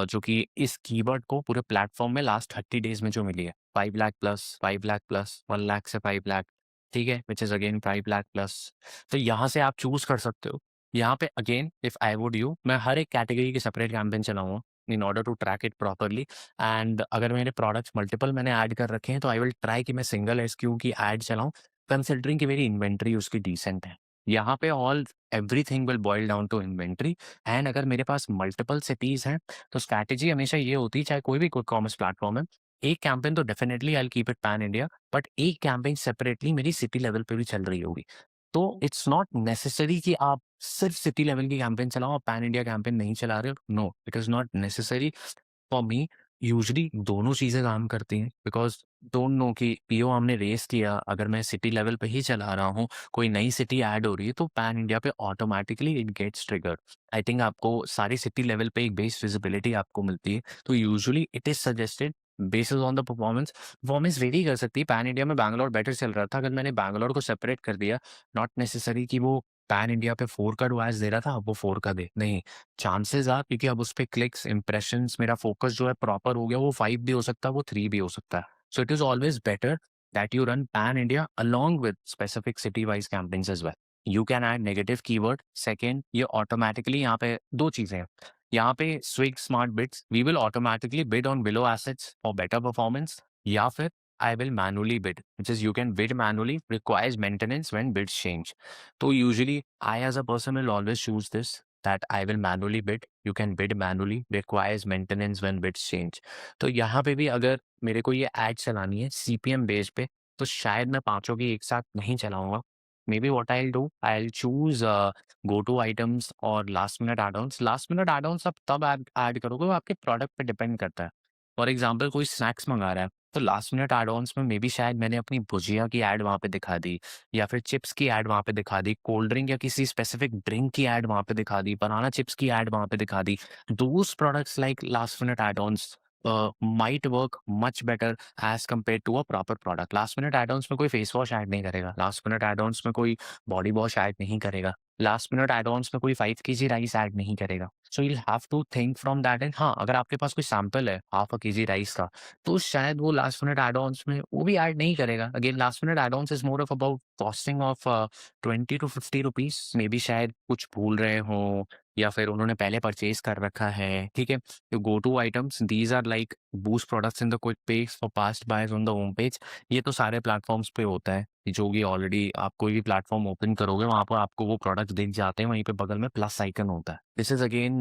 जो कि इस कीवर्ड को पूरे प्लेटफ़ॉर्म में लास्ट 30 डेज़ में जो मिली है, 5 लाख प्लस, 5 लाख प्लस, 1 लाख से 5 लाख, ठीक है? Which is again 5 lakh plus. तो यहाँ से आप चूज़ कर सकते हो। यहाँ पे again if I would you मैं हर एक कैटेगरी की सेपरेट कैंपेन चलाऊँगा in order to track it properly and अगर मेरे प्रोडक्ट्स मल्टीपल मैंने ऐड कर रखे हैं तो आई विल ट्राई कि मैं सिंगल एसक्यू की ऐड चलाऊँ कंसिडरिंग कि मेरी इन्वेंटरी उसकी डिसेंट है। यहाँ पे all everything will boil down to inventory and अगर मेरे पास मल्टीपल सिटीज़ हैं तो स्ट्रैटेजी हमेशा ये होती है चाहे कोई भी क्विक कॉमर्स प्लेटफॉर्म है, एक कैंपेन तो definitely I will keep it pan India but एक कैंपेन सेपरेटली मेरी सिटी लेवल पे भी चल रही होगी। तो इट्स नॉट नेसेसरी कि आप सिर्फ सिटी लेवल की कैंपेन चलाओ, आप पैन इंडिया कैंपेन नहीं चला रहे हो। No, it is not necessary for me. Usually दोनों चीज़ें काम करती हैं बिकॉज़ डोंट नो कि पीओ हमने रेज़ किया, अगर मैं सिटी लेवल पे ही चला रहा हूँ, कोई नई सिटी ऐड हो रही है तो पैन इंडिया पे automatically it gets triggered. I think आपको सारी सिटी लेवल पे एक बेस विजिबिलिटी आपको मिलती है। तो usually it is suggested based on the performance. Performance very कर सकती है। पैन इंडिया में बैंगलोर बेटर चल रहा था, अगर मैंने बैंगलोर को सेपरेट कर दिया, नॉट नेसेसरी कि वो पैन इंडिया पे 4 का ROAS दे रहा था, अब वो 4 का दे। नहीं, चांसेस आर क्योंकि अब उस पे क्लिक्स, इंप्रेशंस, मेरा फोकस जो है प्रॉपर हो गया, वो 5 भी हो सकता है, वो 3 भी हो सकता है। So it is always better that you run pan India along with specific city wise campaigns as well. You can add negative keyword. Second, ये ऑटोमैटिकली यहाँ पे 2 चीज़ें हैं। यहाँ पे Swiggy smart bids, we will automatically bid on below assets for better performance या फिर I will manually bid, which is you can bid manually, requires maintenance when bids change. So usually I as a person will always choose this that I will manually bid. You can bid manually, requires maintenance when bids change. तो यहाँ पे भी अगर मेरे को ये add चलानी है CPM बेस पे तो शायद मैं पांचों की एक साथ नहीं चलाऊंगा। Maybe what I do I will choose go to items और last minute add ons. Last minute add ons आप तब ऐड करोगे वो आपके प्रोडक्ट पे डिपेंड करता है। फॉर एग्जाम्पल कोई स्नैक्स मंगा रहा है तो लास्ट मिनट एड ऑन्स में मे बी शायद मैंने अपनी भुजिया की ऐड वहाँ पे दिखा दी या फिर चिप्स की ऐड वहाँ पे दिखा दी, कोल्ड ड्रिंक या किसी स्पेसिफिक ड्रिंक की ऐड वहाँ पे दिखा दी, बनाना चिप्स की ऐड वहाँ पे दिखा दी। Those products like last minute add ons might work much better as compared to a proper product. Last minute add ons में कोई फेस वॉश ऐड नहीं करेगा, लास्ट मिनट एड ऑन्स में कोई बॉडी वॉश ऐड नहीं करेगा, last minute add ons में कोई 5 केजी राइस ऐड नहीं करेगा। So you have to think from that and हाँ, अगर आपके पास कोई सैंपल है हाफ अ केजी राइस का तो शायद वो लास्ट मिनट एड ऑन्स में वो भी ऐड नहीं करेगा। Again last minute add ons is more of about costing of 20 to 50 rupees. Maybe शायद कुछ भूल रहे हो या फिर उन्होंने पहले परचेज कर रखा है, ठीक है। तो go to items these are like boost products in the quick page for past buyers on the home page. ये तो सारे प्लेटफॉर्म्स पे होता है, जो कि ऑलरेडी आप कोई भी प्लेटफॉर्म ओपन करोगे वहाँ पर आपको वो प्रोडक्ट्स दिख जाते हैं, वहीं पे बगल में प्लस आइकन होता है। This is again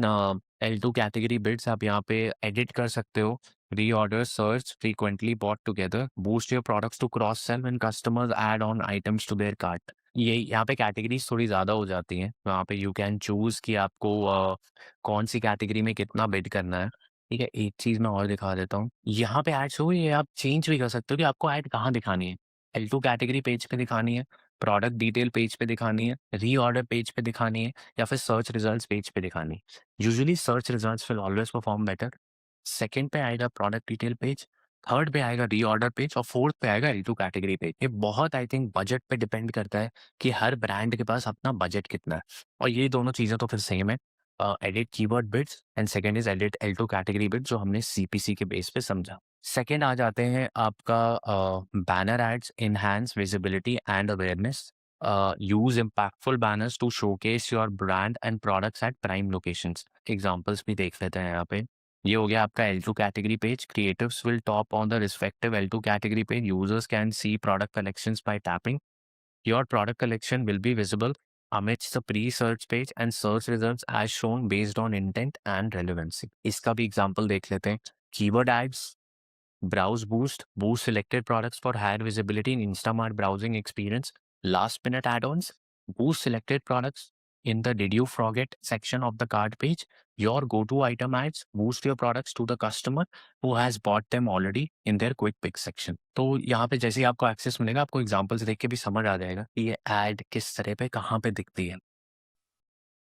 L2 category bids. आप यहाँ पे एडिट कर सकते हो, reorder, search, frequently bought together, boost your products to cross sell when customers add on items to their cart। ये यहाँ पे कैटेगरीज थोड़ी ज़्यादा हो जाती हैं, वहाँ पे यू कैन चूज़ कि आपको कौन सी कैटेगरी में कितना बिड करना है, ठीक है। एक चीज़ मैं और दिखा देता हूँ, यहाँ पे एड्स हो ये आप चेंज भी कर सकते हो कि आपको ऐड कहाँ दिखानी है। L2 कैटेगरी पेज पे दिखानी है, प्रोडक्ट डिटेल पेज पे दिखानी है, रीऑर्डर पेज पे दिखानी है या फिर सर्च रिजल्ट्स पेज पे दिखानी है। Usually search results will always perform better. Second पे आएगा प्रोडक्ट डिटेल पेज, थर्ड पे आएगा रीऑर्डर पेज और फोर्थ पे आएगा L2 कैटेगरी पेज। ये बहुत आई थिंक बजट पे डिपेंड करता है कि हर ब्रांड के पास अपना बजट कितना है और ये दोनों चीज़ें तो फिर सेम है। Edit keyword bids and second is edit L2 category bids जो हमने CPC के बेस पे समझा। सेकंड आ जाते हैं आपका banner ads, enhance visibility and awareness. Use impactful banners to showcase your brand and products at prime locations. Examples भी देख लेते हैं यहाँ पे। ये हो गया आपका L2 category page. Creatives will top on the respective L2 category page. Users can see product collections bye tapping. Your product collection will be visible amidst the pre-search page and search results as shown based on intent and relevancy। इसका भी example देख लेते हैं। Keyword ads, browse boost selected products for higher visibility in Instamart browsing experience। Last minute add-ons, boost selected products in the did you forget section of the cart page। Your go-to item ads boost your products to the customer who has bought them already in their quick pick section। तो यहाँ पे जैसे ही आपको access मिलेगा आपको examples देख के भी समझ आ जाएगा कि ये एड किस तरह पे कहाँ पे दिखती है।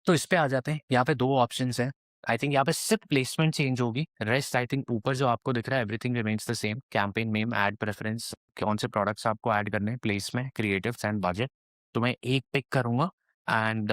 तो इस पे आ जाते हैं। यहाँ पे 2 ऑप्शंस हैं। आई थिंक यहाँ पे सिर्फ प्लेसमेंट चेंज होगी। रेस्ट आई थिंक ऊपर जो आपको दिख रहा है everything remains the same. Campaign name, ad preference, कौन से प्रोडक्ट्स आपको ऐड करने हैं, प्लेसमेंट, क्रिएटिव्स एंड बजट। तो मैं एक पिक करूँगा एंड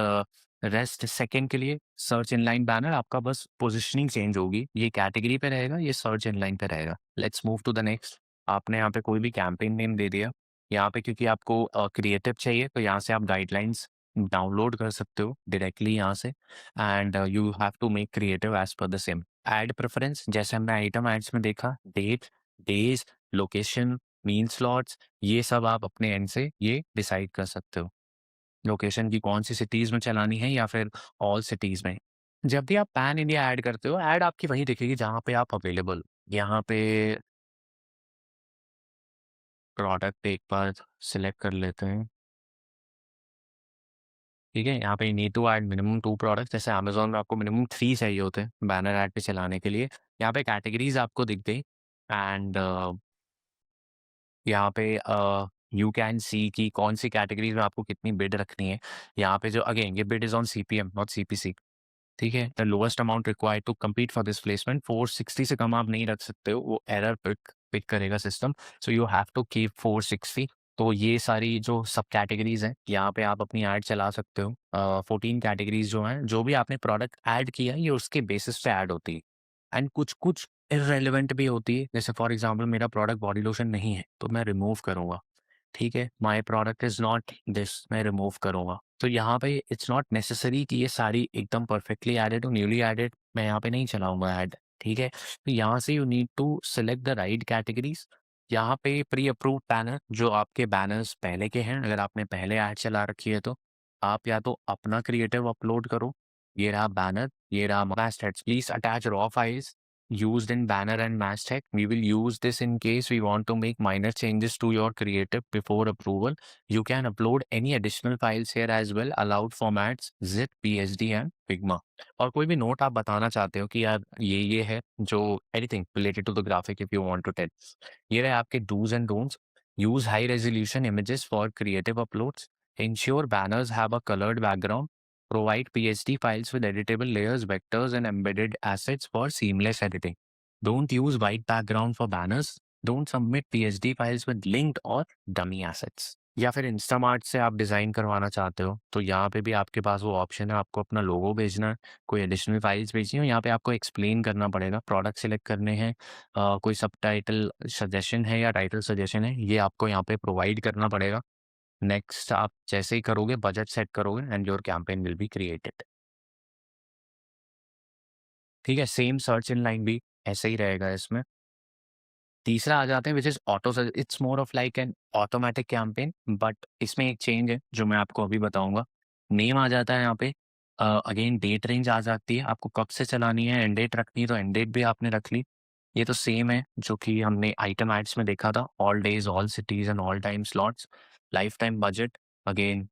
रेस्ट सेकंड के लिए सर्च इनलाइन बैनर आपका बस पोजीशनिंग चेंज होगी। ये कैटेगरी पे रहेगा, ये सर्च इनलाइन पे रहेगा। Let's move to the next. आपने यहाँ पे कोई भी कैंपेन नेम दे दिया। यहाँ पे क्योंकि आपको क्रिएटिव चाहिए तो यहाँ से आप गाइडलाइंस डाउनलोड कर सकते हो डायरेक्टली यहाँ से and you have to make creative as per the same. Ad preference जैसे हमने आइटम एड्स में देखा, date, days, location, mean slots, ये सब आप अपने एंड से ये डिसाइड कर सकते हो। लोकेशन की कौन सी सिटीज़ में चलानी है या फिर ऑल सिटीज़ में। जब भी आप पैन इंडिया ऐड करते हो, ऐड आपकी वहीं दिखेगी जहाँ पे आप अवेलेबल। यहाँ पे प्रोडक्ट एक बार सिलेक्ट कर लेते हैं। ठीक है, यहाँ पे need to add minimum 2 products. जैसे अमेज़न में आपको मिनिमम 3 चाहिए होते हैं बैनर ऐड पे चलाने के लिए। यहाँ पे कैटेगरीज़ आपको दिख गई एंड यहाँ पे यू कैन सी कि कौन सी कैटेगरीज़ में आपको कितनी बिड रखनी है। यहाँ पे जो अगेन ये bid is on CPM not CPC. ठीक है, the lowest amount required to compete for this placement 460 से कम आप नहीं रख सकते हो, वो एरर पिक पिक करेगा system. So you have to keep 460। तो ये सारी जो सब कैटेगरीज़ हैं, यहाँ पे आप अपनी ऐड चला सकते हो। 14 कैटेगरीज़ जो हैं, जो भी आपने प्रोडक्ट ऐड किया है, ये उसके बेसिस पे ऐड होती है एंड कुछ-कुछ इर्रेलेवेंट भी होती है। जैसे फॉर एग्ज़ाम्पल मेरा प्रोडक्ट बॉडी लोशन नहीं है, तो मैं रिमूव करूँगा। ठीक है, my product is not this, मैं रिमूव करूँगा। तो यहाँ पे इट्स नॉट नेसेसरी कि ये सारी एकदम परफेक्टली एडेड हो, न्यूली एडेड मैं यहाँ पे नहीं चलाऊँगा ऐड, ठीक है? तो यहाँ से you need to select the right categories. यहाँ पे प्री अप्रूव्ड बैनर जो आपके बैनर्स पहले के हैं, अगर आपने पहले ऐड चला रखी है तो, आप या तो अपना क्रिएटिव अपलोड करो। ये रहा बैनर, ये रहा mastheads। Please attach raw files used in banner and masthead. We will use this in case we want to make minor changes to your creative before approval. You can upload any additional files here as well. Allowed formats zip, psd and figma। और कोई भी note आप बताना चाहते हो कि यार ये है जो anything related to the graphic if you want to tell. ये रहे आपके dos and don'ts. Use high resolution images for creative uploads. Ensure banners have a colored background. Provide PSD files with editable layers, vectors, and embedded assets for seamless editing. Don't use white background for banners. Don't submit PSD files with linked or dummy assets। या फिर Instamart से आप design करवाना चाहते हो तो यहाँ पे भी आपके पास वो ऑप्शन है। आपको अपना लोगो भेजना है, कोई एडिशनल फाइल्स भेजनी हो, यहाँ पे आपको एक्सप्लेन करना पड़ेगा। प्रोडक्ट सिलेक्ट करने हैं, कोई सबटाइटल सजेशन है या टाइटल सजेशन है, ये आपको यहाँ पे प्रोवाइड करना पड़ेगा। नेक्स्ट आप जैसे ही करोगे बजट सेट करोगे and your campaign will be created. ठीक है, सेम सर्च इन लाइन भी ऐसे ही रहेगा इसमें। तीसरा आ जाते हैं which is auto search. It's more of like an automatic campaign but इसमें एक चेंज है जो मैं आपको अभी बताऊँगा। नेम आ जाता है यहाँ पे। अगेन डेट रेंज आ जाती है, आपको कब से चलानी है, एंड डेट रखनी है तो एंड डेट भी आपने रख ली। ये तो सेम है जो कि हमने आइटम एड्स में देखा था, all days, all cities and all time slots. Life time budget again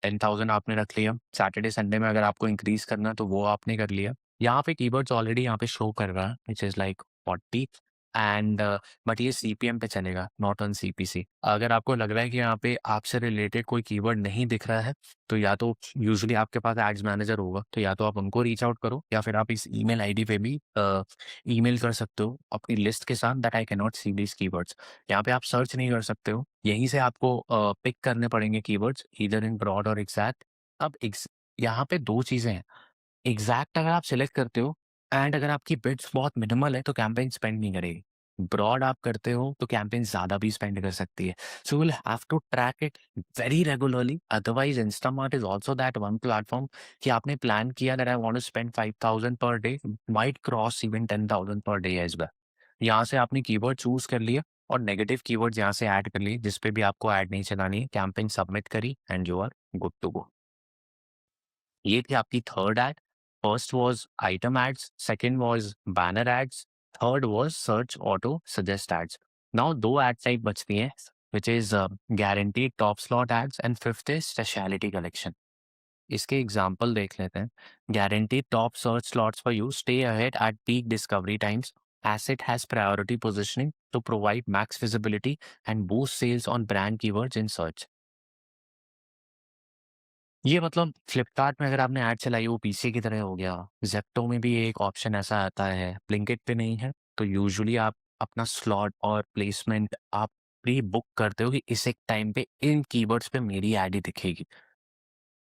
10,000 आपने रख लिया। सैटरडे संडे में अगर आपको इंक्रीज़ करना है तो वो आपने कर लिया। यहाँ पे कीवर्ड्स ऑलरेडी यहाँ पे शो कर रहा है which is like 40 and but ये सीपीएम पे चलेगा नॉट ऑन सीपीसी। अगर आपको लग रहा है कि यहाँ पे आपसे रिलेटेड कोई कीवर्ड नहीं दिख रहा है तो या तो यूजुअली आपके पास एड्स मैनेजर होगा, तो या तो आप उनको रीच आउट करो या फिर आप इस ईमेल आईडी पे भी ईमेल कर सकते हो अपनी लिस्ट के साथ that I can not see these keywords. यहाँ पे आप सर्च नहीं कर सकते हो, यहीं से आपको पिक करने पड़ेंगे कीवर्ड्स ईदर इन ब्रॉड और एग्जैक्ट। अब यहाँ पे 2 चीज़ें हैं। एग्जैक्ट अगर आप सिलेक्ट करते हो एंड अगर आपकी बिड्स बहुत मिनिमल है तो कैंपेन स्पेंड नहीं करेगी। ब्रॉड आप करते हो तो कैंपेन ज़्यादा भी स्पेंड कर सकती है। So will have to track it very regularly. Otherwise Instamart is also that one platform कि आपने प्लान किया that I want to spend 5,000 per day, might cross even 10,000 per day as well. यहाँ से आपने keyword choose कर लिया और negative keywords यहाँ से ऐड कर लिए जिस पे भी आपको ऐड नहीं चलानी है, कैंपेन सबमिट करी and you are good to go. ये थी आपकी third ad. First was item ads, second was banner ads, third was search auto suggest ads. Now 2 ad type बचती हैं which is guaranteed top slot ads and fifth is speciality collection. इसके example देख लेते हैं। Guaranteed top search slots for you, stay ahead at peak discovery times, asset has priority positioning to provide max visibility and boost sales on brand keywords in search। ये मतलब फ्लिपकार्ट में अगर आपने add चलाई वो पीसी की तरह हो गया। ज़ेप्टो में भी एक ऑप्शन ऐसा आता है, ब्लिंकिट पे नहीं है। तो यूजुअली आप अपना स्लॉट और प्लेसमेंट आप प्री बुक करते हो कि इस एक टाइम पे इन कीवर्ड्स पे मेरी ऐड ही दिखेगी।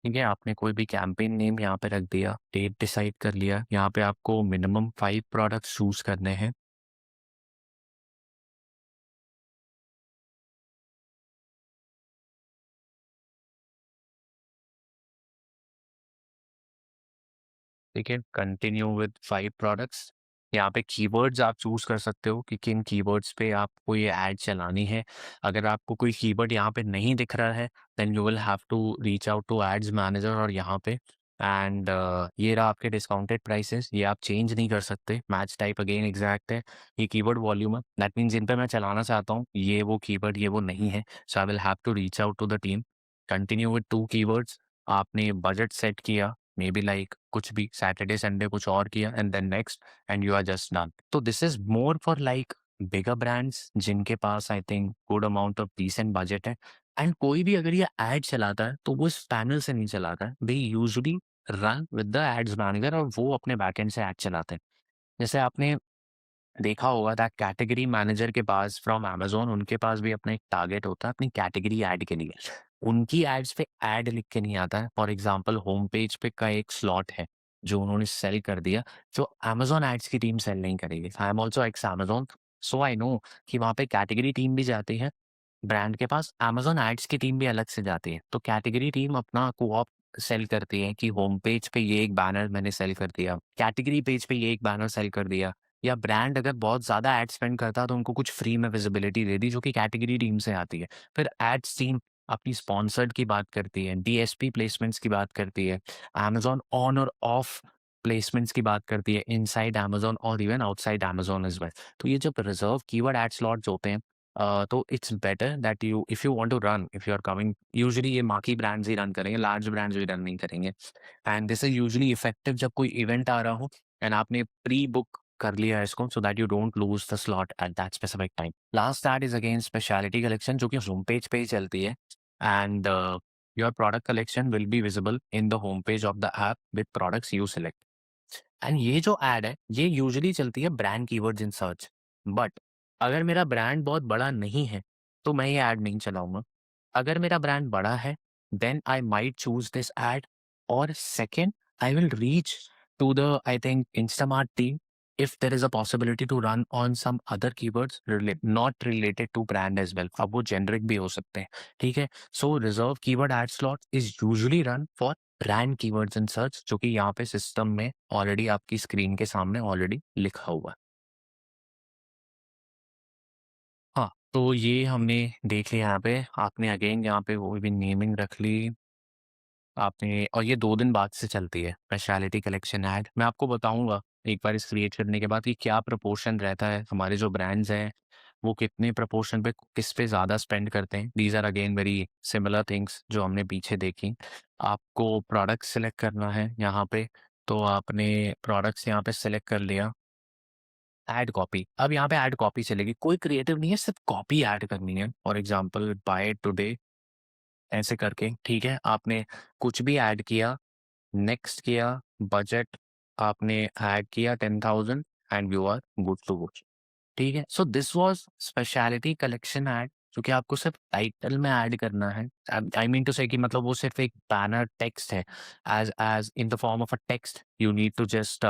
ठीक है, आपने कोई भी कैंपेन नेम यहाँ पे रख दिया, डेट डिसाइड कर लिया, यहाँ पे आपको मिनिमम 5 प्रोडक्ट्स चूज़ करने हैं। ठीक है, कंटिन्यू विद 5 प्रोडक्ट्स। यहाँ पे कीवर्ड्स आप चूज़ कर सकते हो कि किन कीवर्ड्स पे आपको ये ऐड चलानी है। अगर आपको कोई कीवर्ड यहाँ पे नहीं दिख रहा है, then you will have to reach out to ads manager और यहाँ पे एंड ये रहा आपके डिस्काउंटेड प्राइसेस, ये आप चेंज नहीं कर सकते। मैच टाइप अगेन एग्जैक्ट है, ये कीवर्ड वॉल्यूम है, दैट मीन्स जिन पे मैं चलाना चाहता हूँ ये वो कीवर्ड ये वो नहीं है। So I will have to reach out to the team. Continue with 2 keywords. आपने बजट सेट किया, मे बी लाइक कुछ भी सैटरडे संडे कुछ और किया and then next and you are just done. तो this is more for like bigger brands जिनके पास I think good amount of decent budget है। एंड कोई भी अगर ये एड चलाता है तो वो इस पैनल से नहीं चलाता है, they usually run with the ads manager और वो अपने बैकएंड से ऐड चलाते हैं। जैसे आपने देखा होगा दैट कैटेगरी मैनेजर के पास फ्रॉम अमेज़न उनके पास भी अपना एक टारगेट होता है अपनी कैटेगरी ऐड के लिए। उनकी एड्स पे ऐड लिख के नहीं आता है। फॉर एग्ज़ाम्पल होम पेज पे का एक स्लॉट है, जो उन्होंने सेल कर दिया, जो अमेज़न एड्स की टीम सेल नहीं करेगी। I am also x Amazon, so I know कि वहाँ पे कैटेगरी टीम भी जाती है ब्रांड के पास, अमेज़न एड्स की टीम भी अलग से जाती है। तो कैटेगरी टीम अपना को-ऑप सेल करती है कि होम पेज पे ये एक बैनर मैंने सेल कर दिया, कैटेगरी पेज पे ये एक बैनर सेल कर दिया, या ब्रांड अगर बहुत ज़्यादा एड स्पेंड करता है तो उनको कुछ फ्री में विजिबिलिटी दे दी जो कि कैटेगरी टीम से आती है। फिर एड्स टीम अपनी स्पॉन्सर्ड की बात करती है, डीएसपी प्लेसमेंट्स की बात करती है, अमेज़न ऑन और ऑफ प्लेसमेंट्स की बात करती है, इनसाइड अमेज़न और even outside Amazon as well. तो ये जब रिज़र्व कीवर्ड एड स्लॉट्स होते हैं तो it's better that you if you want to run, if you are coming, usually ये मार्की ब्रांड्स ही रन करेंगे, लार्ज ब्रांड्स भी रन नहीं करेंगे। And this is usually effective जब कोई इवेंट आ रहा हो एंड आपने प्री बुक कर लिया है इसको, so that you don't lose the slot at that specific time. Last that is again speciality collection जो कि होम पेज पे ही चलती है and your product collection will be visible in the home page of the app with products you select. And ये जो add है ये usually चलती है brand keywords in search. But अगर मेरा ब्रांड बहुत बड़ा नहीं है तो मैं ये ऐड नहीं चलाऊंगा। अगर मेरा ब्रांड बड़ा है then I might choose this ad. और second, I will reach to the I think Instamart team if there is a possibility to run on some other keywords not related to brand as well। अब वो generic भी हो सकते हैं। ठीक है, so reserve keyword ad slot is usually run for brand keywords in search जो कि यहाँ पे सिस्टम में ऑलरेडी आपकी स्क्रीन के सामने ऑलरेडी लिखा हुआ है। हाँ, तो ये हमने देख लिया यहाँ पे, आपने अगेन यहाँ पे वो भी नेमिंग रख ली आपने, और ये 2 दिन बाद से चलती है स्पेशलिटी कलेक्शन ऐड। मैं आपको बताऊँगा एक बार इस क्रिएट करने के बाद कि क्या प्रोपोर्शन रहता है, हमारे जो ब्रांड्स हैं वो कितने प्रोपोर्शन पे किस पे ज़्यादा स्पेंड करते हैं। These are again very similar things जो हमने पीछे देखी। आपको प्रोडक्ट सेलेक्ट करना है यहाँ पे, तो आपने प्रोडक्ट्स यहाँ पे सेलेक्ट कर लिया। ऐड कॉपी, अब यहाँ पे ऐड कॉपी चलेगी, कोई क्रिएटिव नहीं है, सिर्फ कॉपी ऐड करनी है। फॉर एग्ज़ाम्पल बाय टुडे ऐसे करके, ठीक है? आपने कुछ भी ऐड किया, नेक्स्ट किया, बजट आपने ऐड किया 10,000 and you are good to go. ठीक है? So this was speciality collection ad जो कि आपको सिर्फ टाइटल में ऐड करना है। आई मीन टू से कि मतलब वो सिर्फ एक बैनर टेक्स्ट है, as in the form of a text you need to just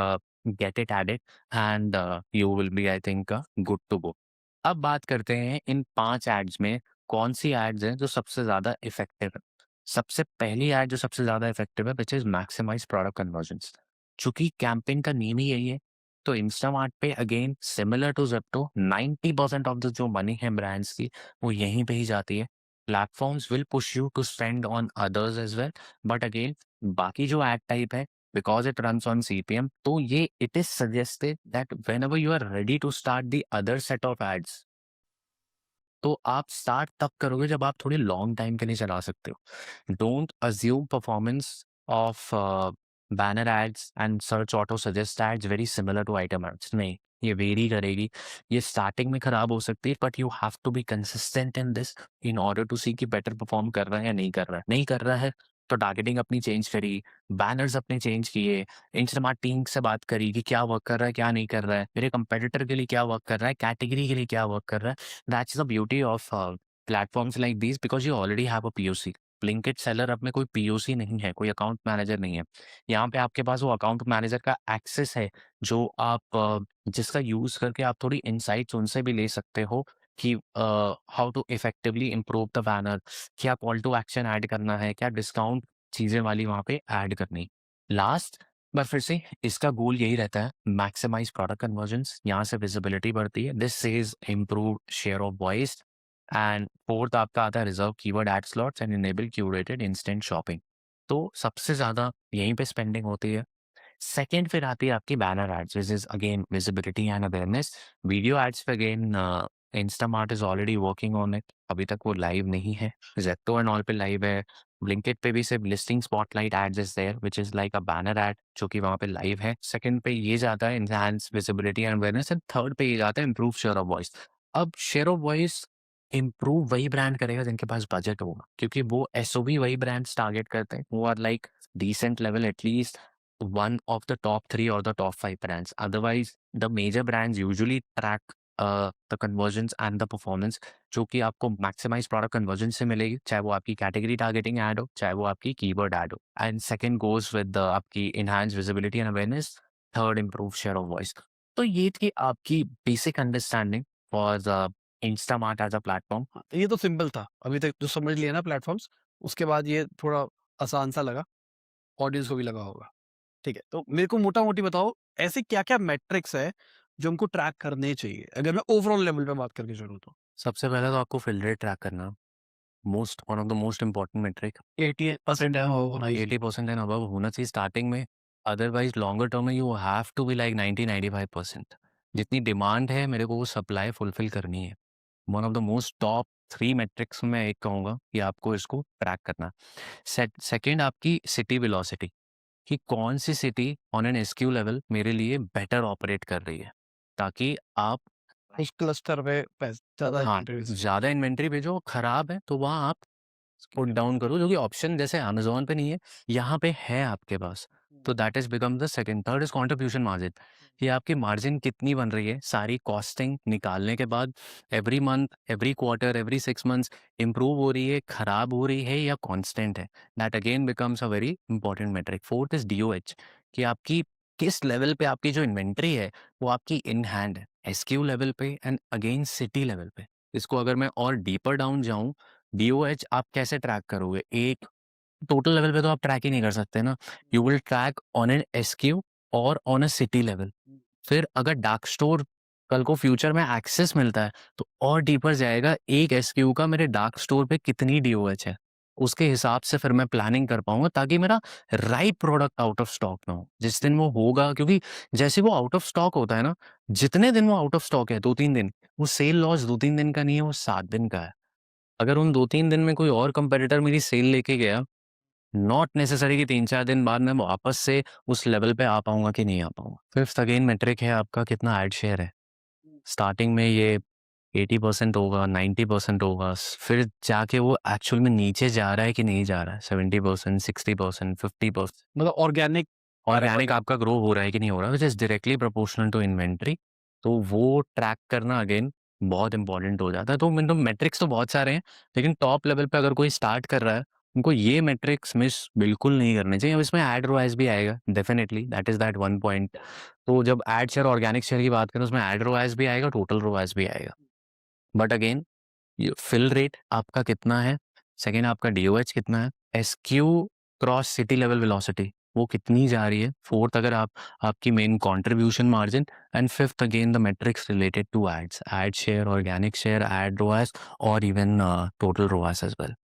get it added and you will be I think good to go. अब बात करते हैं इन 5 एड्स में कौन-सी एड्स हैं जो सबसे ज़्यादा इफ़ेक्टिव है। सबसे पहली ऐड जो सबसे ज़्यादा इफ़ेक्टिव है which is maximise product conversions. चूँकि कैंपेन का नेम ही यही है, तो इंस्टामार्ट पे again similar to Zepto 90% of the जो मनी है ब्रांड्स की वो यहीं पे ही जाती है। Platforms will push you to spend on others as well, but again बाकी जो एड टाइप है because it runs on CPM, तो ये it is suggested that whenever you are ready to start the other set of ads, तो आप start तब करोगे जब आप थोड़ी लॉन्ग टाइम के लिए चला सकते हो। Don't assume performance of banner ads and search auto suggest ads very similar to item ads. नहीं, ये वेरी करेगी। ये स्टार्टिंग में खराब हो सकती है but you have to be consistent in this in order to see कि बेटर परफॉर्म कर रहा है या नहीं कर रहा है। नहीं कर रहा है तो टारगेटिंग अपनी चेंज करी, बैनर्स अपने चेंज किए, इंस्टामार्ट टीम से बात करी कि क्या वर्क कर रहा है, क्या नहीं कर रहा है, मेरे कंपेटिटर के लिए क्या वर्क कर रहा है, कैटेगरी के लिए क्या वर्क कर रहा है। That's the beauty of platforms like this because you already have a POC. Blinkit seller अब में कोई पीओसी नहीं है, कोई अकाउंट मैनेजर नहीं है। यहाँ पे आपके पास वो अकाउंट मैनेजर का एक्सेस है, जो आप जिसका यूज़ करके आप थोड़ी इनसाइट्स उनसे भी ले सकते हो कि how to effectively improve the banner, क्या कॉल टू एक्शन ऐड करना है, क्या डिस्काउंट चीज़ें वाली वहाँ पे ऐड करनी। लास्ट बार फिर से इसका गोल यही रहता है, मैक्सिमाइज़ प्रोडक्ट कन्वर्जन्स, यहाँ से विजिबिलिटी बढ़ती है। This is improved share of voice and fourth आपका आता है reserve keyword ad slots and enable curated instant shopping. तो सबसे ज़्यादा यहीं पे स्पेंडिंग होती है। सेकंड फिर आती है आपकी banner ads which is again visibility and awareness. Video ads पे again Instamart is already working on it. अभी तक वो लाइव नहीं है। ज़ेप्टो एंड ऑल पे लाइव है। ब्लिंकिट पे भी सिर्फ listing spotlight ads is there which is like a banner ad जो कि वहाँ पे लाइव है। सेकंड पे ये जाता है enhance visibility and awareness and third पे ये जाता है इम्प्रूव शेयर ऑफ वॉइस। अब शेयर ऑफ वॉइस इम्प्रूव वही ब्रांड करेगा जिनके पास बजट होगा, क्योंकि वो एसओवी वही ब्रांड्स टारगेट करते हैं who are like decent level, at least one of the top 3 or the top 5 brands. Otherwise, the major brands usually track the conversions and the performance जो कि आपको maximize product conversion से मिलेगी, चाहे वो आपकी category targeting ad हो, चाहे वो आपकी keyword ad हो। And second goes with the आपकी enhanced visibility and awareness, third improve share of voice। तो ये थी आपकी basic understanding for the Instamart as a platform। हाँ, ये तो सिंपल था। अभी तक जो समझ लिया ना प्लेटफ़ॉर्म्स, उसके बाद ये थोड़ा आसान सा लगा, ऑडियंस को भी लगा होगा। ठीक है, तो मेरे को मोटा-मोटी बताओ, ऐसे क्या-क्या मैट्रिक्स है, जो हमको ट्रैक करने चाहिए? अगर मैं ओवरऑल लेवल पे बात करके चलूँ तो? सबसे पहले तो आपको फिल रेट ट्रैक करना, most one of the most important metric. 88% है वो होना ही चाहिए। 80% एंड अबव होना चाहिए स्टार्टिंग में। अदरवाइज लॉन्गर टर्म में you have to be like 90-95%। जितनी डिमांड है मेरे को वो सप्लाई फुलफिल करनी है। One of the most top 3 matrix में एक कहूँगा कि आपको इसको ट्रैक करना। सेकंड आपकी सिटी वेलोसिटी, कि कौन सी city on an SQ level मेरे लिए बेटर ऑपरेट कर रही है, ताकि आप इस क्लस्टर पे ज़्यादा हाँ, इन्वेंटरी ज़्यादा इन्वेंटरी भेजो, खराब है तो वहाँ आप पुट डाउन करो, जो कि ऑप्शन जैसे अमेज़न पे नहीं है, यहाँ पे है आपके पास। तो that is become the second. Third is contribution margin, कि आपकी मार्जिन कितनी बन रही है, सारी कॉस्टिंग निकालने के बाद every month, every quarter, every 6 months improve हो रही है, खराब हो रही है या कांस्टेंट है। That again becomes a very important metric. Fourth is DOH, कि आपकी किस लेवल पे आपकी जो इन्वेंटरी है, वो आपकी इन हैंड है, एसक्यू लेवल पे एंड अगेन सिटी लेवल पे। इसको अगर मैं और डीपर डाउन जाऊँ, डीओएच आप कैसे ट्रैक करोगे? एक टोटल लेवल पे तो आप ट्रैक ही नहीं कर सकते ना। You will track on an SQ और ऑन अ सिटी लेवल। फिर अगर डार्क स्टोर कल को फ्यूचर में एक्सेस मिलता है, तो और डीपर जाएगा, एक एसक्यू का मेरे डार्क स्टोर पे कितनी डीओएच है। उसके हिसाब से फिर मैं प्लानिंग कर पाऊँगा, ताकि मेरा right product out of stock ना हो। जिस दिन वो होगा, क्योंकि जैसे वो आउट ऑफ स्टॉक होता है ना, जितने दिन वो आउट ऑफ स्टॉक है 2-3 दिन, वो सेल लॉस 2-3 दिन का नहीं है, वो 7 दिन का है। अगर उन 2-3 दिन में कोई और कंपटीटर मेरी सेल लेके गया, नॉट नेसेसरी कि 3-4 दिन बाद मैं वापस से उस लेवल पे आ पाऊँगा कि नहीं आ पाऊँगा। फिफ्थ अगेन मेट्रिक है आपका कितना एड शेयर है। स्टार्टिंग में ये 80% होगा, 90% होगा, फिर जाके वो एक्चुअल में नीचे जा रहा है कि नहीं जा रहा है, 70%, 60%, 50%। मतलब ऑर्गेनिक ऑर्गेनिक आपका ग्रो हो रहा है कि नहीं हो रहा है, which is directly proportional to inventory. तो वो ट्रैक करना अगेन बहुत इंपॉर्टेंट हो जाता है। तो मतलब मैट्रिक्स तो बहुत सारे हैं, लेकिन टॉप लेवल पे अगर कोई स्टार्ट कर रहा है, उनको ये मैट्रिक्स मिस बिल्कुल नहीं करने चाहिए। अब इसमें एड रोआस भी आएगा, definitely that is that one point. तो जब एड शेयर, ऑर्गेनिक शेयर की बात करें, उसमें एड रोआस भी आएगा, टोटल रोआस भी आएगा। बट अगेन ये फिल रेट आपका कितना है, सेकंड आपका डीओएच कितना है, SQ cross city level velocity वो कितनी जा रही है, फोर्थ अगर आप आपकी main contribution margin, and fifth again the metrics related to ads, ad share, organic share, ad ROAS और even total ROAS as well.